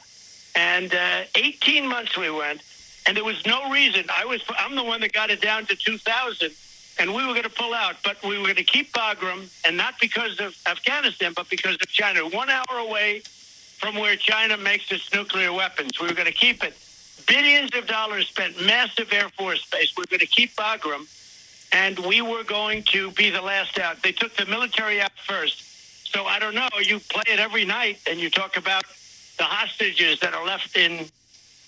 Speaker 13: And 18 months we went, and there was no reason. I'm the one that got it down to 2,000, and we were going to pull out. But we were going to keep Bagram, and not because of Afghanistan, but because of China. 1 hour away from where China makes its nuclear weapons. We were going to keep it. Billions of dollars spent, massive Air Force base. We were going to keep Bagram, and we were going to be the last out. They took the military out first. So I don't know. You play it every night, and you talk about the hostages that are left in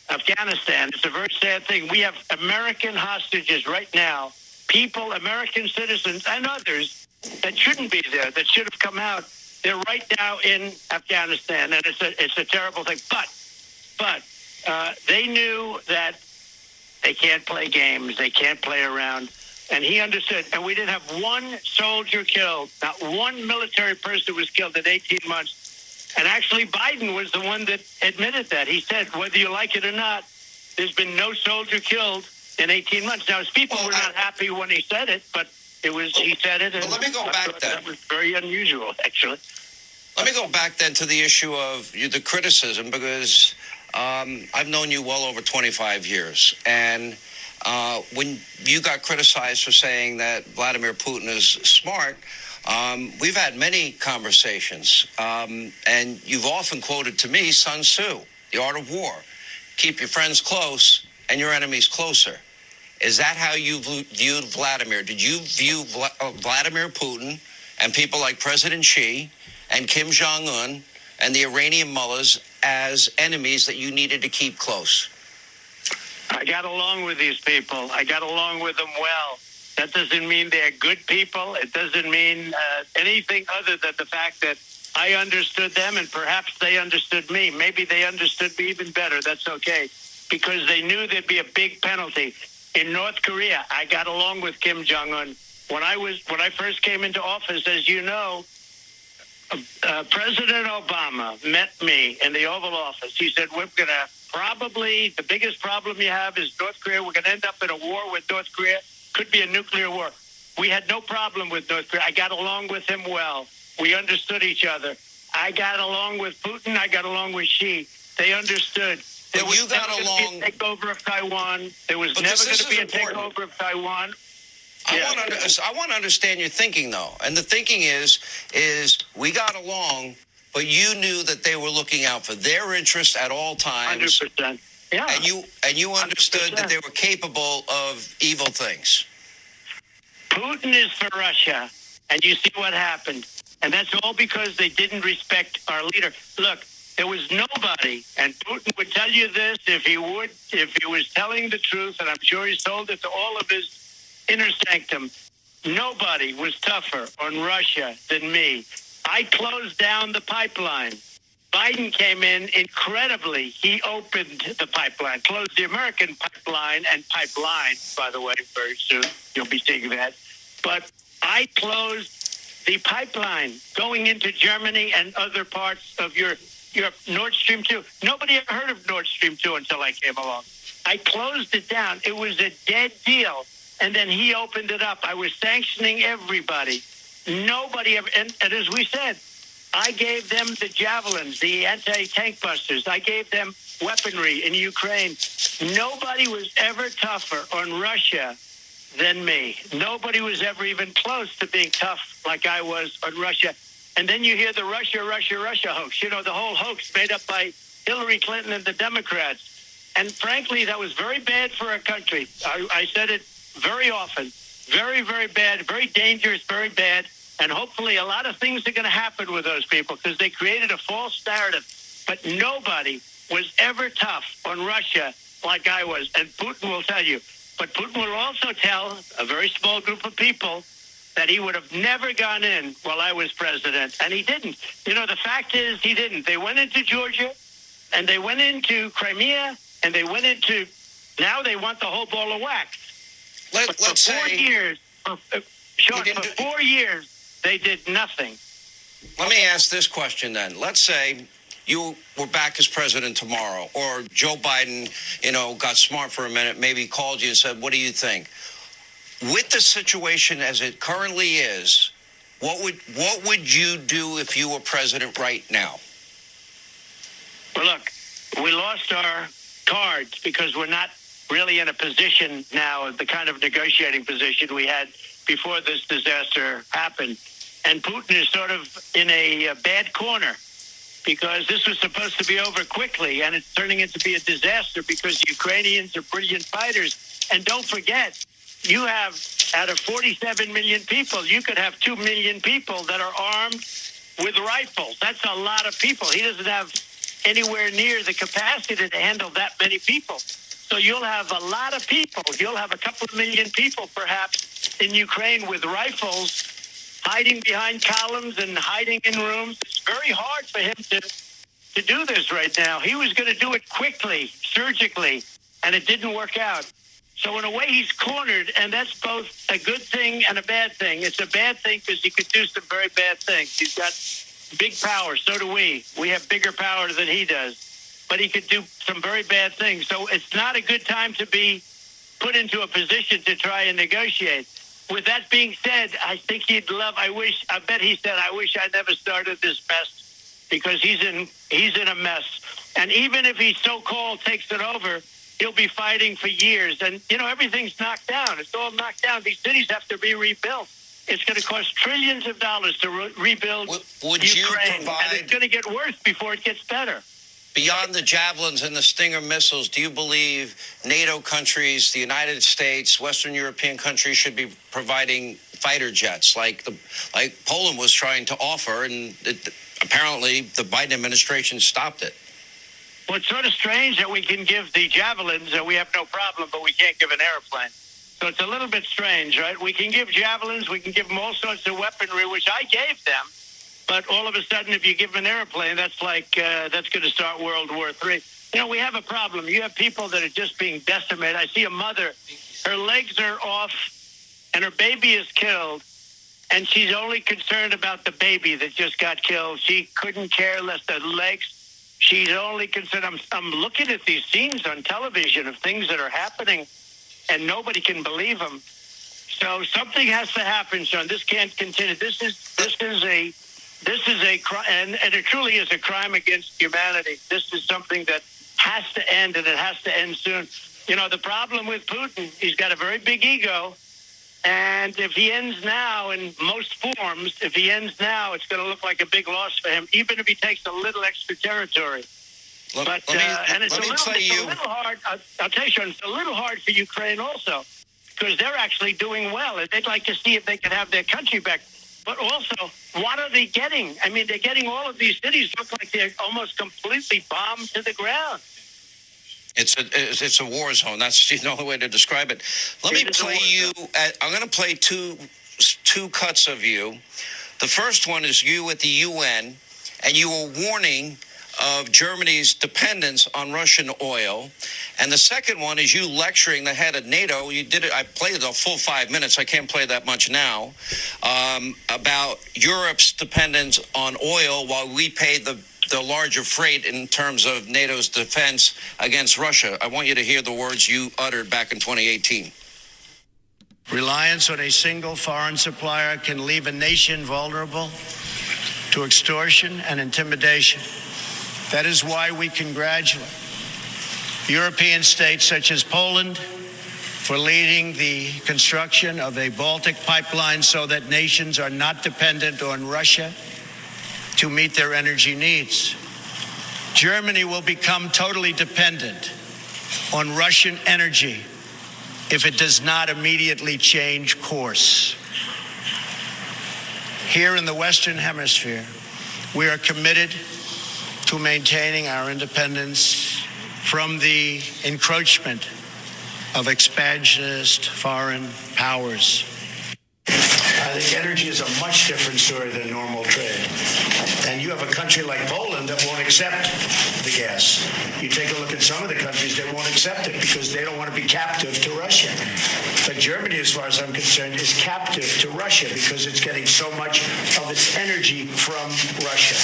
Speaker 13: Afghanistan. It's a very sad thing. We have American hostages right now, people, American citizens, and others that shouldn't be there, that should have come out. They're right now in Afghanistan, and it's a terrible thing. But they knew that they can't play games. They can't play around. And he understood. And we didn't have one soldier killed. Not one military person was killed in 18 months. And actually, Biden was the one that admitted that. He said, whether you like it or not, there's been no soldier killed in 18 months. Now, his people were not happy when he said it, but he said it. And
Speaker 14: let me go back then.
Speaker 13: That was very unusual, actually.
Speaker 14: Let me go back then to the issue of the criticism, because I've known you well over 25 years. And when you got criticized for saying that Vladimir Putin is smart, we've had many conversations, and you've often quoted to me Sun Tzu, The Art of War. Keep your friends close and your enemies closer. Is that how you viewed Vladimir? Did you view Vladimir Putin and people like President Xi and Kim Jong-un and the Iranian mullahs as enemies that you needed to keep close?
Speaker 13: I got along with these people. I got along with them well. That doesn't mean they're good people. It doesn't mean anything other than the fact that I understood them, and perhaps they understood me. Maybe they understood me even better. That's okay, because they knew there'd be a big penalty. In North Korea, I got along with Kim Jong-un. When I first came into office, as you know, President Obama met me in the Oval Office. He said, we're going to probably, the biggest problem you have is North Korea. We're going to end up in a war with North Korea. Could be a nuclear war. We had no problem with North Korea. I got along with him well. We understood each other. I got along with Putin. I got along with Xi. They understood. There was never going to be a takeover of Taiwan. There was never going to be a takeover of Taiwan.
Speaker 14: I want to understand your thinking, though. And the thinking is we got along, but you knew that they were looking out for their interests at all times.
Speaker 13: 100%. Yeah.
Speaker 14: And you understood 100%. That they were capable of evil things.
Speaker 13: Putin is for Russia, and you see what happened. And that's all because they didn't respect our leader. Look, there was nobody, and Putin would tell you this if he was telling the truth, and I'm sure he told it to all of his inner sanctum. Nobody was tougher on Russia than me. I closed down the pipeline. Biden came in incredibly. He opened the pipeline, closed the American pipeline, and pipeline, by the way, very soon. You'll be seeing that. But I closed the pipeline going into Germany and other parts of Europe. Nord Stream 2. Nobody ever heard of Nord Stream 2 until I came along. I closed it down. It was a dead deal. And then he opened it up. I was sanctioning everybody. Nobody ever, and as we said, I gave them the javelins, the anti-tank busters. I gave them weaponry in Ukraine. Nobody was ever tougher on Russia than me. Nobody was ever even close to being tough like I was on Russia. And then you hear the Russia hoax. You know, the whole hoax made up by Hillary Clinton and the Democrats. And frankly, that was very bad for our country. I said it very often. Very, very bad, very dangerous, very bad. And hopefully a lot of things are going to happen with those people because they created a false narrative. But nobody was ever tough on Russia like I was. And Putin will tell you. But Putin will also tell a very small group of people that he would have never gone in while I was president. And he didn't. You know, the fact is he didn't. They went into Georgia, and they went into Crimea, and they went into, now they want the whole ball of wax.
Speaker 14: Let's say
Speaker 13: 4 years, Sean, for 4 years, they did nothing.
Speaker 14: Let me ask this question then. Let's say you were back as president tomorrow, or Joe Biden, got smart for a minute, maybe called you and said, what do you think? With the situation as it currently is, what would you do if you were president right now?
Speaker 13: Well, look, we lost our cards because we're not really in a position now, the kind of negotiating position we had before this disaster happened. And Putin is sort of in a bad corner because this was supposed to be over quickly, and it's turning into be a disaster because the Ukrainians are brilliant fighters. And don't forget, you have, out of 47 million people, you could have 2 million people that are armed with rifles. That's a lot of people. He doesn't have anywhere near the capacity to handle that many people. So you'll have a lot of people. You'll have a couple of million people, perhaps, in Ukraine with rifles, hiding behind columns and hiding in rooms. It's very hard for him to do this right now. He was going to do it quickly, surgically, and it didn't work out. So in a way, he's cornered, and that's both a good thing and a bad thing. It's a bad thing because he could do some very bad things. He's got big power. So do we. We have bigger power than he does. But he could do some very bad things. So it's not a good time to be put into a position to try and negotiate. With that being said, I think he'd love, I bet he said, I wish I never started this mess because he's in a mess. And even if he so-called takes it over, he'll be fighting for years. And, everything's knocked down. It's all knocked down. These cities have to be rebuilt. It's going to cost trillions of dollars to rebuild
Speaker 14: would
Speaker 13: Ukraine.
Speaker 14: You provide,
Speaker 13: and it's going to get worse before it gets better.
Speaker 14: Beyond the Javelins and the Stinger missiles, do you believe NATO countries, the United States, Western European countries should be providing fighter jets like Poland was trying to offer, and apparently the Biden administration stopped it?
Speaker 13: Well, it's sort of strange that we can give the Javelins and we have no problem, but we can't give an airplane. So it's a little bit strange, right? We can give Javelins, we can give them all sorts of weaponry, which I gave them. But all of a sudden, if you give them an airplane, that's that's going to start World War III. We have a problem. You have people that are just being decimated. I see a mother, her legs are off, and her baby is killed, and she's only concerned about the baby that just got killed. She couldn't care less the legs. She's only concerned. I'm looking at these scenes on television of things that are happening, and nobody can believe them. So something has to happen, Sean. This can't continue. This is a crime, and it truly is a crime against humanity. This is something that has to end, and it has to end soon. The problem with Putin, he's got a very big ego, and if he ends now in most forms, it's going to look like a big loss for him, even if he takes a little extra territory. It's a little hard. I'll tell you, Sean, it's a little hard for Ukraine also, because they're actually doing well, and they'd like to see if they can have their country back. But also, what are they getting? I mean, they're getting all of these cities look like they're almost completely bombed to the ground.
Speaker 14: It's a war zone. That's the only way to describe it. Let me play you. I'm going to play two cuts of you. The first one is you at the UN, and you were warning of Germany's dependence on Russian oil. And the second one is you lecturing the head of NATO. You did it. I played the full 5 minutes. I can't play that much now. About Europe's dependence on oil while we pay the larger freight in terms of NATO's defense against Russia. I want you to hear the words you uttered back in 2018.
Speaker 15: Reliance on a single foreign supplier can leave a nation vulnerable to extortion and intimidation. That is why we congratulate European states such as Poland for leading the construction of a Baltic pipeline so that nations are not dependent on Russia to meet their energy needs. Germany will become totally dependent on Russian energy if it does not immediately change course. Here in the Western Hemisphere, we are committed to maintaining our independence from the encroachment of expansionist foreign powers. I think energy is a much different story than normal trade. And you have a country like Poland that won't accept the gas. You take a look at some of the countries that won't accept it because they don't want to be captive to Russia. But Germany, as far as I'm concerned, is captive to Russia because it's getting so much of its energy from Russia.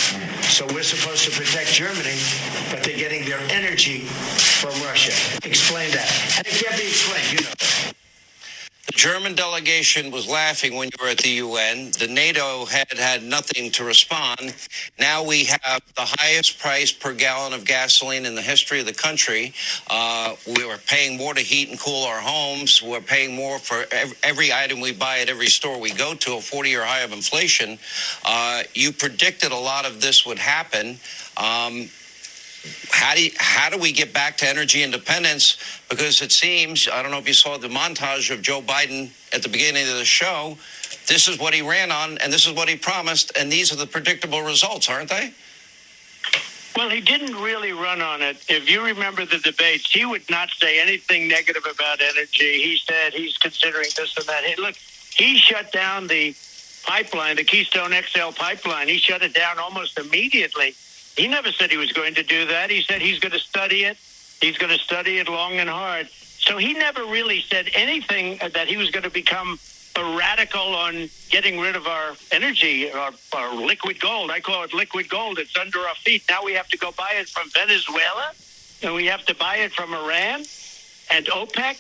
Speaker 15: So we're supposed to protect Germany, but they're getting their energy from Russia. Explain that. And it can't be explained, you know.
Speaker 14: The German delegation was laughing when you were at the UN. The NATO had nothing to respond. Now we have the highest price per gallon of gasoline in the history of the country. We were paying more to heat and cool our homes. We're paying more for every item we buy at every store we go to, a 40-year high of inflation. You predicted a lot of this would happen. How do we get back to energy independence? Because it seems, I don't know if you saw the montage of Joe Biden at the beginning of the show, this is what he ran on, and this is what he promised, and these are the predictable results, aren't they?
Speaker 13: Well, he didn't really run on it. If you remember the debates, he would not say anything negative about energy. He said he's considering this and that. Hey, look, he shut down the pipeline, the Keystone XL pipeline. He shut it down almost immediately. He never said he was going to do that. He said he's going to study it. He's going to study it long and hard. So he never really said anything that he was going to become a radical on getting rid of our energy, our liquid gold. I call it liquid gold. It's under our feet. Now we have to go buy it from Venezuela, and we have to buy it from Iran and OPEC.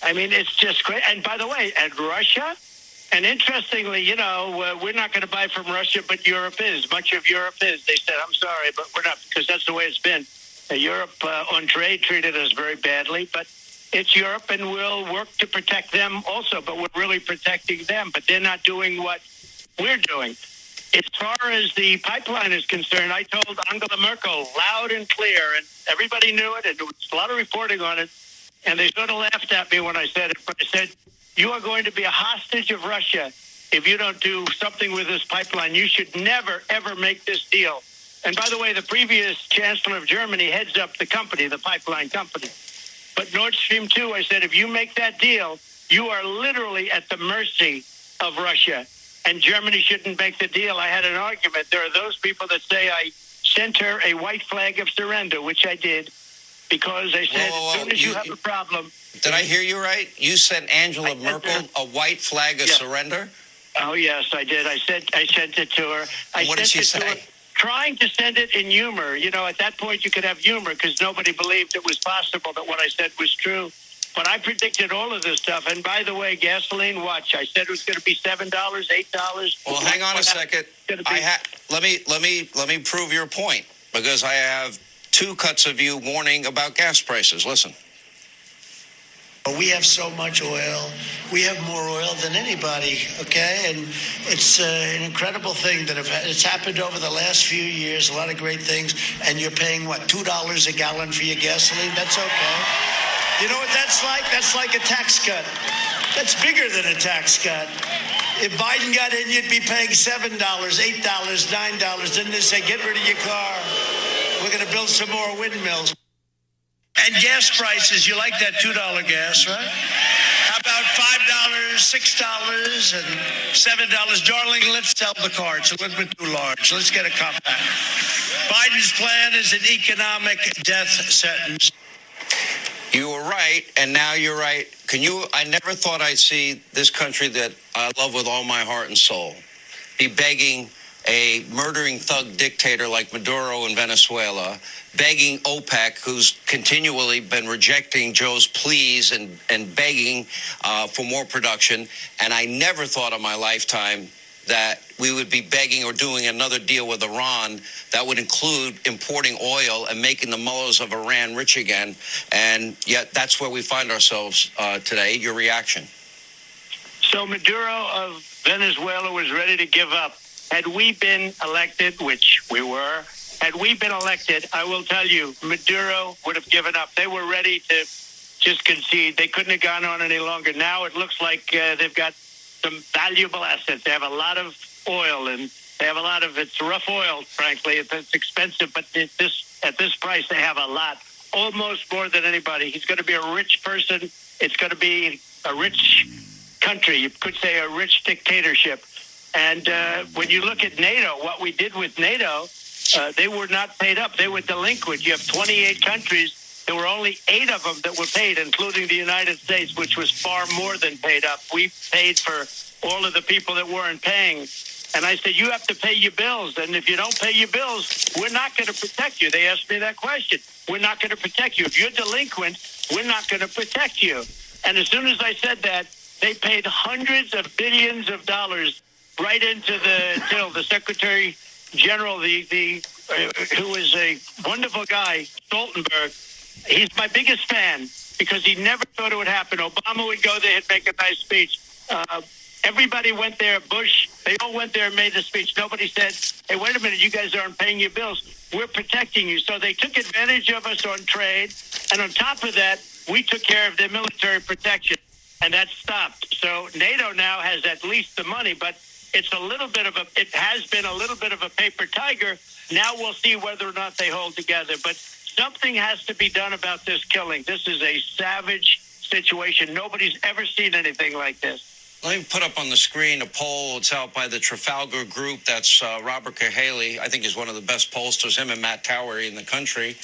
Speaker 13: I mean, it's just great. And by the way, and Russia. And interestingly, you know, we're not going to buy from Russia, but Europe is. Much of Europe is. They said, I'm sorry, but we're not, because that's the way it's been. Europe on trade treated us very badly, but it's Europe, and we'll work to protect them also, but we're really protecting them, but they're not doing what we're doing. As far as the pipeline is concerned, I told Angela Merkel loud and clear, and everybody knew it, and there was a lot of reporting on it, and they sort of laughed at me when I said it, but I said, you are going to be a hostage of Russia if you don't do something with this pipeline. You should never, ever make this deal. And by the way, the previous chancellor of Germany heads up the company, the pipeline company. But Nord Stream 2, I said, if you make that deal, you are literally at the mercy of Russia. And Germany shouldn't make the deal. I had an argument. There are those people that say I sent her a white flag of surrender, which I did, because I said, as soon as you have a problem...
Speaker 14: Did I hear you right? You sent Angela Merkel a white flag of surrender?
Speaker 13: Oh, yes, I did. I sent it to her.
Speaker 14: What did she say?
Speaker 13: Trying to send it in humor. You know, at that point you could have humor because nobody believed it was possible that what I said was true. But I predicted all of this stuff. And by the way, gasoline, watch. I said it was going to be $7, $8.
Speaker 14: Well, hang on a second. Let me prove your point, because I have 2 cuts of you warning about gas prices. Listen.
Speaker 15: We have so much oil. We have more oil than anybody, okay? And it's an incredible thing that it's happened over the last few years, a lot of great things, and you're paying, what, $2 a gallon for your gasoline? That's okay. You know what that's like? That's like a tax cut. That's bigger than a tax cut. If Biden got in, you'd be paying $7, $8, $9. Then they say, get rid of your car. We're going to build some more windmills. And gas prices, you like that $2 gas, right? How about $5, $6, and $7? Darling, let's sell the car. It's a little bit too large. Let's get a compact. Biden's plan is an economic death sentence.
Speaker 14: You were right, and now you're right. I never thought I'd see this country that I love with all my heart and soul be begging a murdering thug dictator like Maduro in Venezuela, begging OPEC, who's continually been rejecting Joe's pleas and begging for more production. And I never thought in my lifetime that we would be begging or doing another deal with Iran that would include importing oil and making the mullahs of Iran rich again. And yet that's where we find ourselves today. Your reaction?
Speaker 13: So Maduro of Venezuela was ready to give up. Had we been elected, which we were, had we been elected, I will tell you, Maduro would have given up. They were ready to just concede. They couldn't have gone on any longer. Now it looks like they've got some valuable assets. They have a lot of oil, and they have a lot of, it's rough oil, frankly. It's expensive, but at this price, they have a lot, almost more than anybody. He's going to be a rich person. It's going to be a rich country. You could say a rich dictatorship. And when you look at NATO, what we did with NATO, they were not paid up. They were delinquent. You have 28 countries. There were only 8 of them that were paid, including the United States, which was far more than paid up. We paid for all of the people that weren't paying. And I said, you have to pay your bills. And if you don't pay your bills, we're not going to protect you. They asked me that question. We're not going to protect you. If you're delinquent, we're not going to protect you. And as soon as I said that, They paid hundreds of billions of dollars right into the till. The Secretary General, who is a wonderful guy, Stoltenberg, he's my biggest fan because he never thought it would happen. Obama would go there and make a nice speech. Everybody went there. Bush, they all went there and made the speech. Nobody said, hey, wait a minute, you guys aren't paying your bills. We're protecting you. So they took advantage of us on trade. And on top of that, we took care of their military protection. And that stopped. So NATO now has at least the money, but it has been a little bit of a paper tiger. Now we'll see whether or not they hold together. But something has to be done about this killing. This is a savage situation. Nobody's ever seen anything like this.
Speaker 14: Let me put up on the screen a poll. It's out by the Trafalgar Group. That's Robert Cahaley. I think he's one of the best pollsters, him and Matt Towery in the country.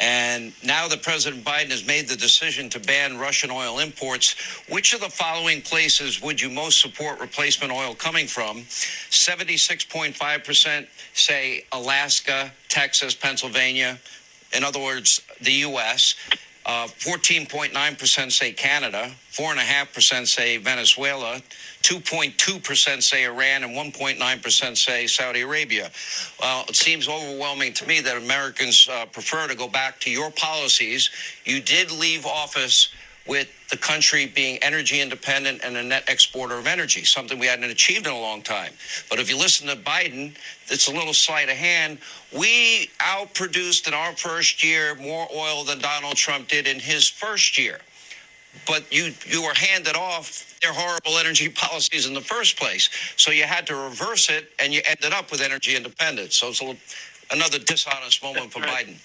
Speaker 14: And now that President Biden has made the decision to ban Russian oil imports, which of the following places would you most support replacement oil coming from? 76.5% say Alaska, Texas, Pennsylvania. In other words, the U.S., 14.9% say Canada, 4.5% say Venezuela, 2.2% say Iran, and 1.9% say Saudi Arabia. Well, it seems overwhelming to me that Americans prefer to go back to your policies. You did leave office with the country being energy independent and a net exporter of energy, something we hadn't achieved in a long time. But if you listen to Biden, it's a little sleight of hand. We outproduced in our first year more oil than Donald Trump did in his first year. But you were handed off their horrible energy policies in the first place. So you had to reverse it, and you ended up with energy independence. So it's another dishonest moment for Biden.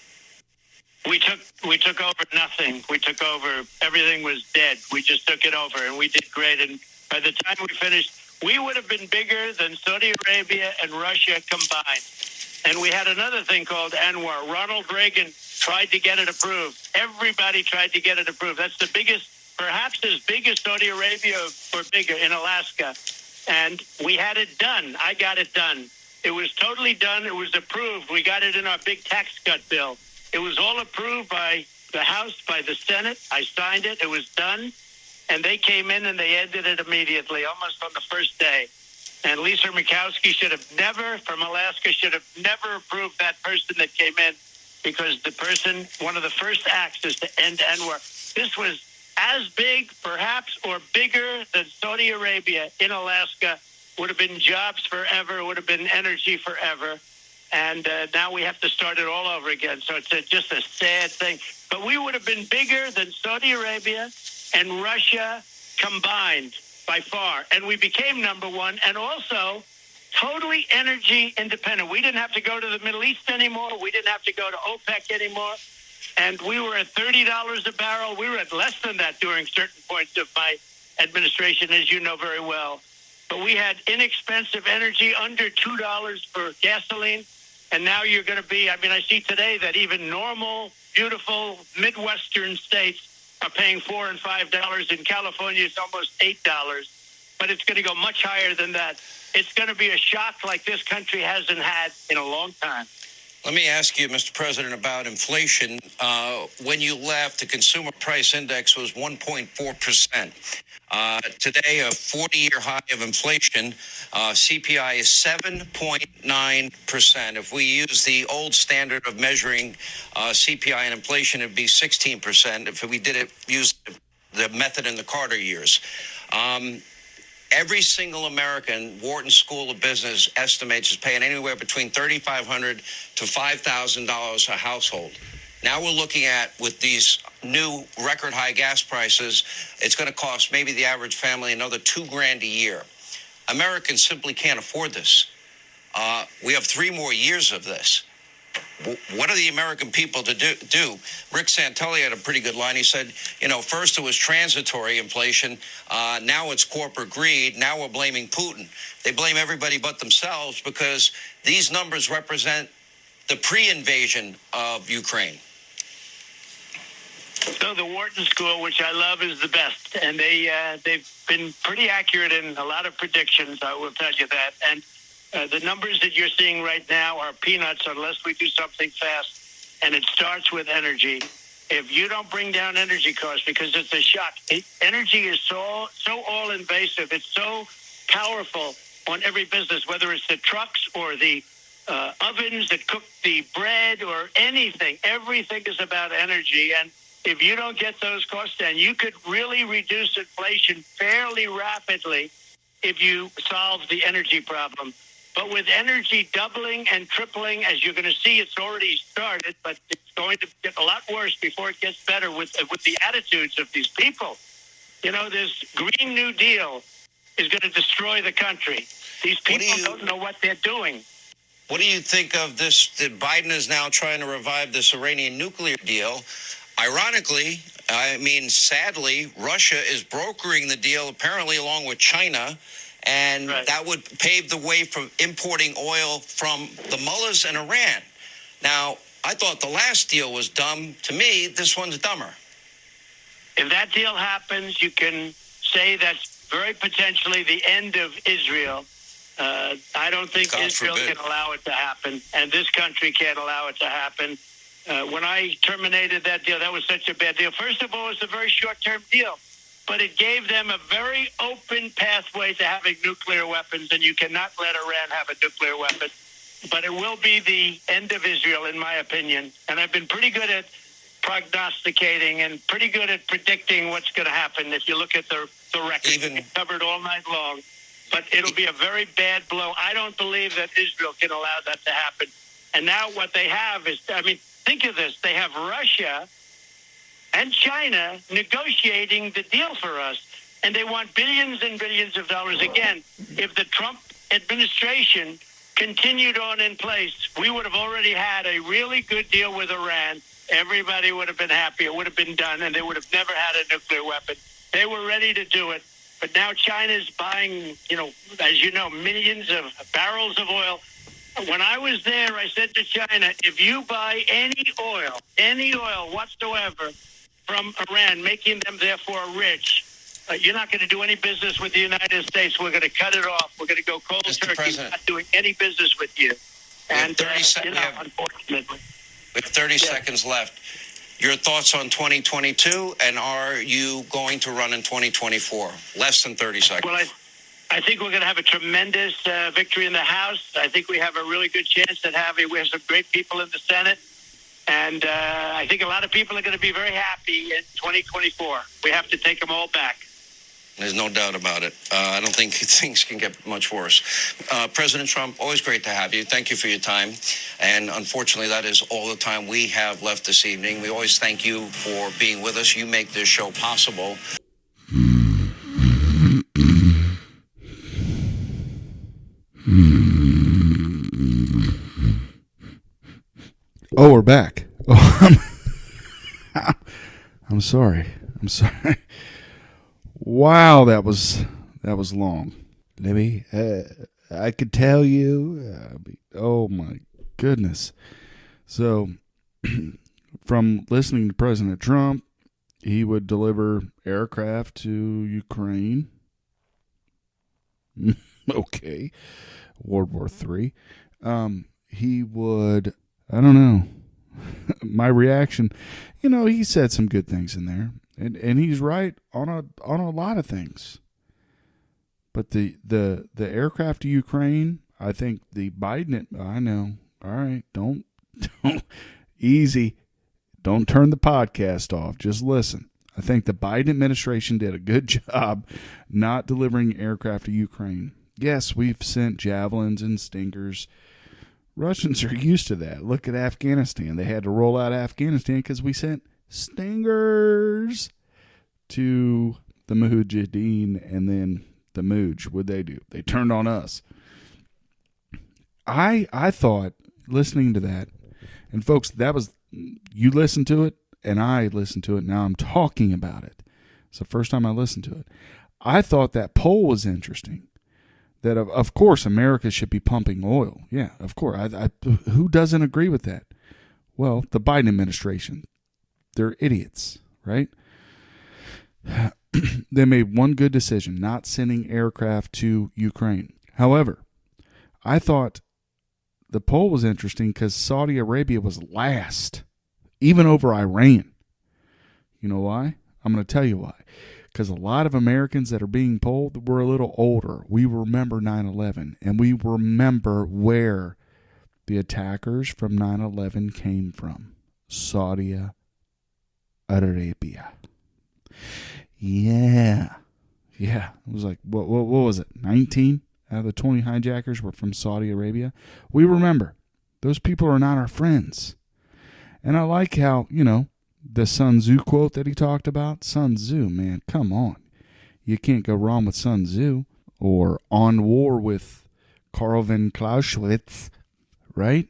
Speaker 13: We took over nothing. We took over, everything was dead. We just took it over, and we did great. And by the time we finished, we would have been bigger than Saudi Arabia and Russia combined. And we had another thing called ANWR. Ronald Reagan tried to get it approved. Everybody tried to get it approved. That's the biggest, perhaps as big as Saudi Arabia or bigger in Alaska. And we had it done. I got it done. It was totally done. It was approved. We got it in our big tax cut bill. It was all approved by the House, by the Senate. I signed it. It was done. And they came in and they ended it immediately, almost on the first day. And Lisa Murkowski from Alaska, should have never approved that person that came in, because the person, one of the first acts is to end ANWR. This was as big, perhaps, or bigger than Saudi Arabia in Alaska. Would have been jobs forever, would have been energy forever. And now we have to start it all over again. So it's just a sad thing. But we would have been bigger than Saudi Arabia and Russia combined by far. And we became number one, and also totally energy independent. We didn't have to go to the Middle East anymore. We didn't have to go to OPEC anymore. And we were at $30 a barrel. We were at less than that during certain points of my administration, as you know very well. But we had inexpensive energy, under $2 for gasoline. And now you're going to be, I see today that even normal, beautiful Midwestern states are paying $4 and $5. In California, it's almost $8. But it's going to go much higher than that. It's going to be a shock like this country hasn't had in a long time.
Speaker 14: Let me ask you, Mr. President, about inflation. When you left, the consumer price index was 1.4%. Today, a 40-year high of inflation. CPI is 7.9%. If we use the old standard of measuring CPI and inflation, it'd be 16%. If we use the method in the Carter years. Every single American, Wharton School of Business estimates, is paying anywhere between $3,500 to $5,000 a household. Now we're looking at, with these new record high gas prices, it's going to cost maybe the average family another $2,000 a year. Americans simply can't afford this. We have 3 more years of this. What are the American people to do? Rick Santelli had a pretty good line. He said, first it was transitory inflation. Now it's corporate greed. Now we're blaming Putin. They blame everybody but themselves, because these numbers represent the pre-invasion of Ukraine.
Speaker 13: So the Wharton School, which I love, is the best. And they've been pretty accurate in a lot of predictions, I will tell you that. And the numbers that you're seeing right now are peanuts unless we do something fast. And it starts with energy. if you don't bring down energy costs, because it's a shock. Energy is so all-invasive. It's so powerful on every business, whether it's the trucks or the ovens that cook the bread or anything. Everything is about energy. And if you don't get those costs down, you could really reduce inflation fairly rapidly if you solve the energy problem. But with energy doubling and tripling, as you're going to see, it's already started, but it's going to get a lot worse before it gets better with the attitudes of these people. You know, this Green New Deal is going to destroy the country. These people don't know what they're doing.
Speaker 14: What do you think of this, that Biden is now trying to revive this Iranian nuclear deal? Ironically, I mean, sadly, Russia is brokering the deal, apparently along with China, and that would pave the way for importing oil from the mullahs and Iran. Now, I thought the last deal was dumb. To me, this one's dumber.
Speaker 13: If that deal happens, you can say that's very potentially the end of Israel. I don't think Israel can allow it to happen, and this country can't allow it to happen. When I terminated that deal, that was such a bad deal. First of all, it was a very short-term deal, but it gave them a very open pathway to having nuclear weapons, and you cannot let Iran have a nuclear weapon. But it will be the end of Israel, in my opinion. And I've been pretty good at prognosticating and pretty good at predicting what's going to happen if you look at the record. It's covered all night long. But it'll be a very bad blow. I don't believe that Israel can allow that to happen. And now what they have is, I mean, think of this. They have Russia and China negotiating the deal for us. And they want billions and billions of dollars. Again, if the Trump administration continued on in place, we would have already had a really good deal with Iran. Everybody would have been happy. It would have been done, and they would have never had a nuclear weapon. They were ready to do it. But now China's buying, as you know, millions of barrels of oil. When I was there, I said to China, if you buy any oil whatsoever from Iran, making them therefore rich, you're not going to do any business with the United States. We're going to cut it off. We're going to go cold turkey. We're not doing any business with you. And, unfortunately.
Speaker 14: We have 30 seconds left. Your thoughts on 2022, and are you going to run in 2024? Less than 30 seconds.
Speaker 13: Well, I think we're going to have a tremendous victory in the House. I think we have a really good chance at we have some great people in the Senate. And I think a lot of people are going to be very happy in 2024. We have to take them all back.
Speaker 14: There's no doubt about it. I don't think things can get much worse. President Trump, always great to have you. Thank you for your time. And unfortunately, that is all the time we have left this evening. We always thank you for being with us. You make this show possible.
Speaker 2: Oh, we're back. Oh, I'm sorry. Wow, that was long. Let me. I could tell you. Oh my goodness. So, from listening to President Trump, he would deliver aircraft to Ukraine. Okay, World War III. He would. I don't know. My reaction. He said some good things in there. And he's right on a lot of things. But the aircraft to Ukraine, I think the Biden, I know. All right, don't easy. Don't turn the podcast off. Just listen. I think the Biden administration did a good job not delivering aircraft to Ukraine. Yes, we've sent Javelins and Stingers. Russians are used to that. Look at Afghanistan. They had to roll out Afghanistan because we sent Stingers to the Mujahideen, and then the Muj. What'd they do? They turned on us. I thought, listening to that, and folks, that was, you listened to it, and I listened to it. Now I'm talking about it. It's the first time I listened to it. I thought that poll was interesting. That, of course, America should be pumping oil. Yeah, of course. Who doesn't agree with that? Well, the Biden administration. They're idiots, right? They made one good decision, not sending aircraft to Ukraine. However, I thought the poll was interesting because Saudi Arabia was last, even over Iran. You know why? I'm going to tell you why. Because a lot of Americans that are being polled were a little older. We remember 9/11, and we remember where the attackers from 9/11 came from. Saudi Arabia. Yeah. It was like, what was it? 19 out of the 20 hijackers were from Saudi Arabia. We remember. Those people are not our friends. And I like how, the Sun Tzu quote that he talked about. Sun Tzu, man, come on. You can't go wrong with Sun Tzu. Or On War with Karl von Clausewitz, right?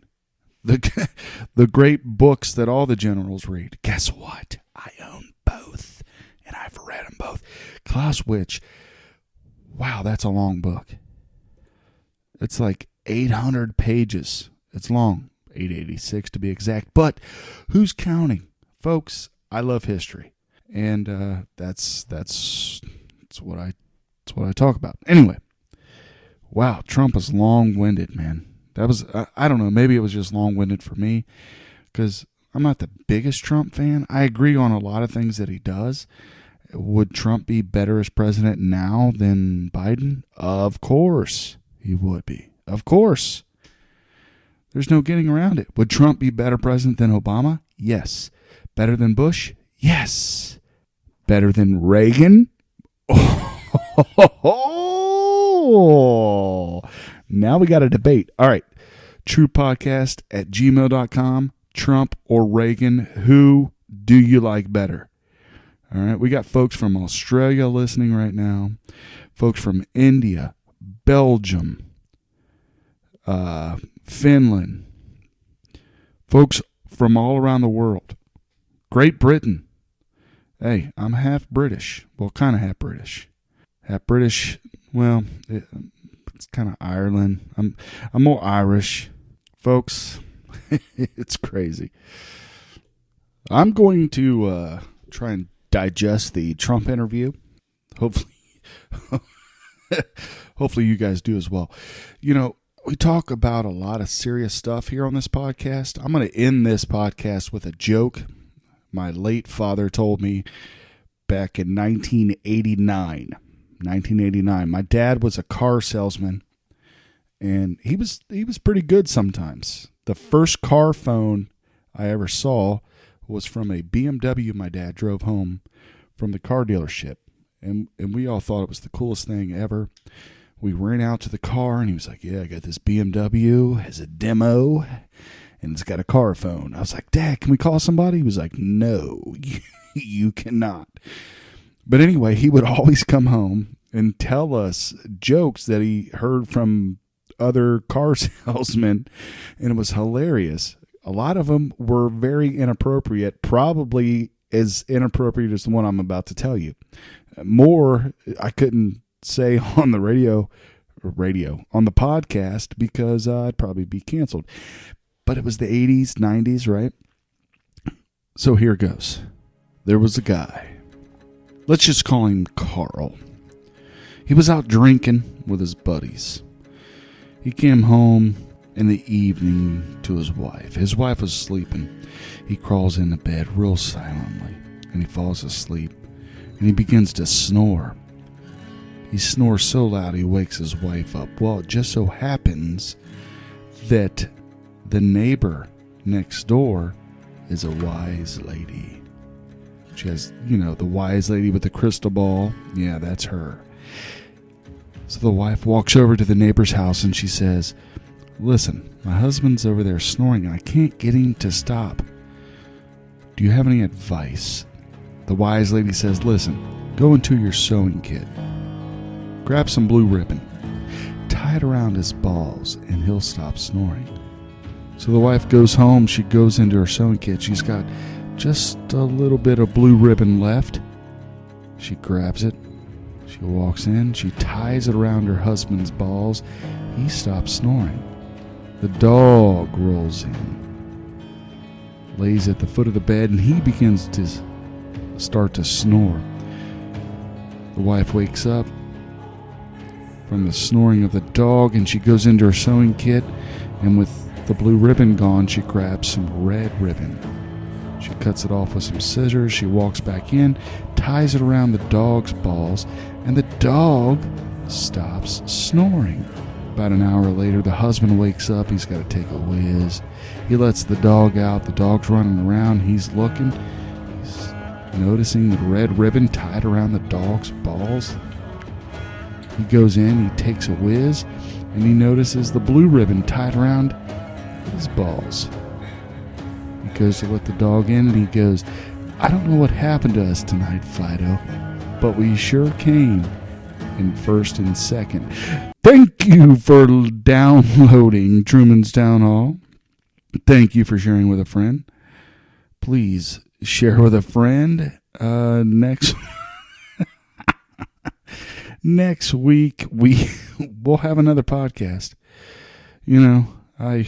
Speaker 2: The great books that all the generals read. Guess what? I own both, and I've read them both. Clausewitz, wow, that's a long book. It's like 800 pages. It's long, 886 to be exact. But who's counting? Folks, I love history, and that's what I talk about. Anyway, wow, Trump is long-winded, man. That was I don't know, maybe it was just long-winded for me because I'm not the biggest Trump fan. I agree on a lot of things that he does. Would Trump be better as president now than Biden? Of course he would be. Of course. There's no getting around it. Would Trump be better president than Obama? Yes. Better than Bush? Yes. Better than Reagan? Oh, now we got a debate. All right. TruePodcast@gmail.com. Trump or Reagan? Who do you like better? All right. We got folks from Australia listening right now. Folks from India, Belgium, Finland. Folks from all around the world. Great Britain. Hey, I'm half British. Well, kind of half British. Half British, well, it's kind of Ireland. I'm more Irish. Folks, it's crazy. I'm going to try and digest the Trump interview. Hopefully you guys do as well. We talk about a lot of serious stuff here on this podcast. I'm going to end this podcast with a joke my late father told me back in 1989. My dad was a car salesman, and he was pretty good sometimes. The first car phone I ever saw was from a BMW my dad drove home from the car dealership, and we all thought it was the coolest thing ever. We ran out to the car, and he was like, yeah, I got this BMW, has a demo, and it's got a car phone. I was like, Dad, can we call somebody? He was like, no, you cannot. But anyway, he would always come home and tell us jokes that he heard from other car salesmen, and it was hilarious. A lot of them were very inappropriate, probably as inappropriate as the one I'm about to tell you. More, I couldn't say on the on the podcast because I'd probably be canceled. But it was the 80s, 90s, right? So here goes. There was a guy. Let's just call him Carl. He was out drinking with his buddies. He came home in the evening to his wife. His wife was sleeping. He crawls into bed real silently, and he falls asleep, and he begins to snore. He snores so loud he wakes his wife up. Well, it just so happens that the neighbor next door is a wise lady. She has, the wise lady with the crystal ball. Yeah, that's her. So the wife walks over to the neighbor's house and she says, listen, my husband's over there snoring and I can't get him to stop. Do you have any advice? The wise lady says, listen, go into your sewing kit. Grab some blue ribbon. Tie it around his balls and he'll stop snoring. So the wife goes home. She goes into her sewing kit. She's got just a little bit of blue ribbon left. She grabs it. She walks in. She ties it around her husband's balls. He stops snoring. The dog rolls in, lays at the foot of the bed, and he begins to start to snore. The wife wakes up from the snoring of the dog, and she goes into her sewing kit, and with the blue ribbon gone, she grabs some red ribbon. She cuts it off with some scissors. She walks back in, ties it around the dog's balls, and the dog stops snoring. About an hour later, the husband wakes up. He's got to take a whiz. He lets the dog out. The dog's running around. He's looking. He's noticing the red ribbon tied around the dog's balls. He goes in. He takes a whiz, and he notices the blue ribbon tied around his balls. He goes to let the dog in, and he goes, "I don't know what happened to us tonight, Fido, but we sure came in first and second." Thank you for downloading Truman's Town Hall. Thank you for sharing with a friend. Please share with a friend. Next week we'll have another podcast. You know, I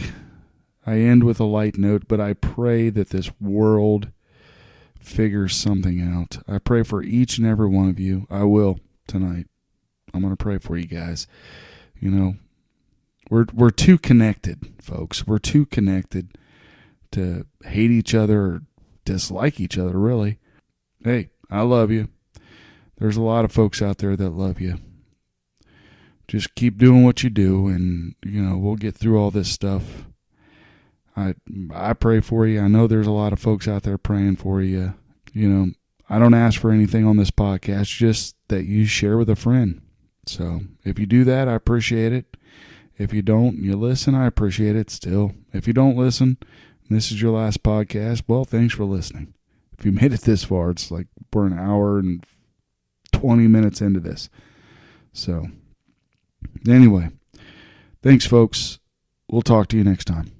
Speaker 2: end with a light note, but I pray that this world figures something out. I pray for each and every one of you. I will tonight. I'm going to pray for you guys. You know, we're too connected, folks. We're too connected to hate each other or dislike each other, really. Hey, I love you. There's a lot of folks out there that love you. Just keep doing what you do, and, you know, we'll get through all this stuff. I pray for you. I know there's a lot of folks out there praying for you. You know, I don't ask for anything on this podcast, just that you share with a friend. So if you do that, I appreciate it. If you don't, you listen, I appreciate it still. If you don't listen, and this is your last podcast, well, thanks for listening. If you made it this far, it's like we're an hour and 20 minutes into this. So anyway, thanks, folks. We'll talk to you next time.